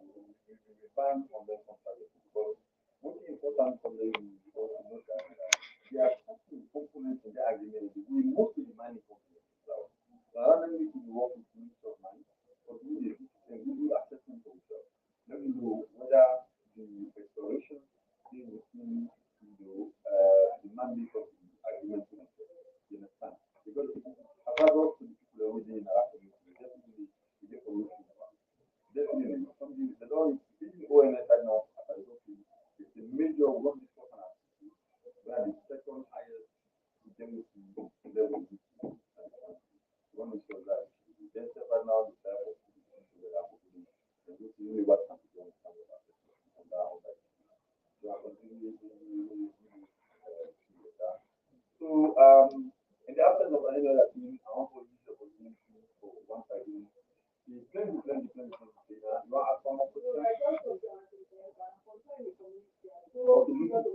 their company because most important for them is because you know that they are certain components in the agreement we mostly the mining companies. So rather than to work with ministry of mine, but we do assessment of job. Let me know whether the restoration is within the mandate of the agreement. You understand? Because however, to the people within our community, definitely we get solution. Definitely, something the law is ONS right now. It's a major work discussion activity where the second highest indemnity level is one is your life. Then right now the type of solution that are happening, and this is really what can be done on that. So I continue so in the absence of any other thing, I want to use the opportunity for one side. The plan. You are at some of the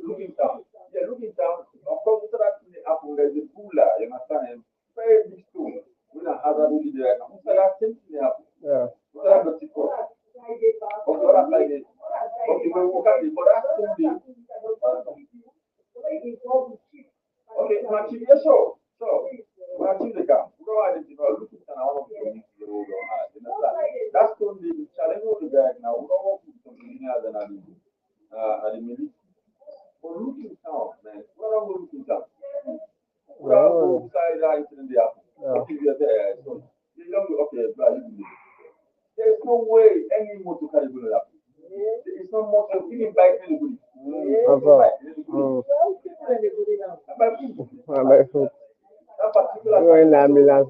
looking down. Yeah, looking down. Of course, after that happen, there's a cooler, you understand? And very big stone. We don't have that really there. After that, same thing happen. Yeah. What are the people? Of the other side, of the way we look at it, but that's something. Okay, Martin, yes, so Martin, the camp. We don't identify looking at our that's going to be the challenge of the guy now. We don't want to be engineers and at the military. But looking down, man, what are we looking down? We are outside right in the apple. Okay, we are there. So you don't go, okay, there's no way any motor can do that. It's not motor, even bike anybody. Go in the ambulance,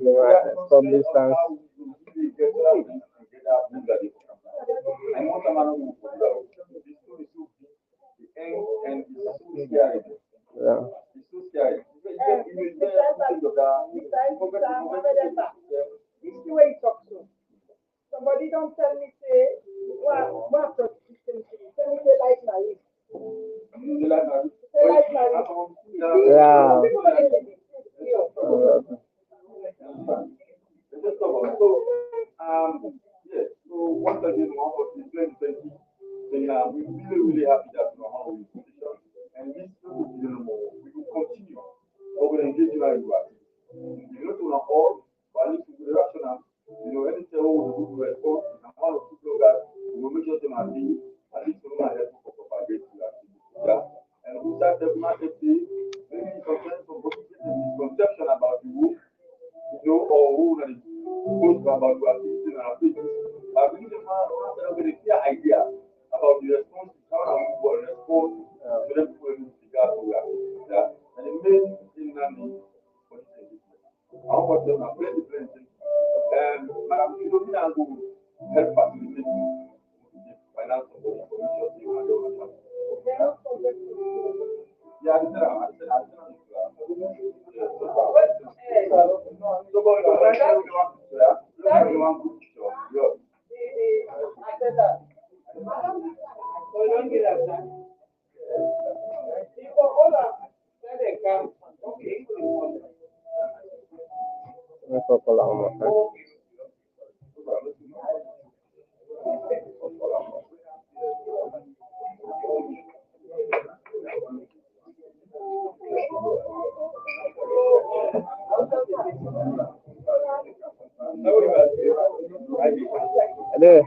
stop distance. Somebody don't tell me say what system tell me say like na it. Say like na it. Yeah. Yes. So once again, one of the 2020, we're really happy that we how we position, and this will be we will continue. But we're engaging our university. You know, to all, but at least with the rational, anything we will do response, and one of people that we will make sure them happy, at least we will not help for propagate the activity. And we start the market day, maybe some misconception about the who, or who that is supposed to about the activity and activities. I believe the man has a clear idea about the response, how we will respond to them people in regard to that. And the main thing that is for this engagement. I want them to play the president. Madam Philomena will help facilitate the finance of the commission. Yeah, I said. There.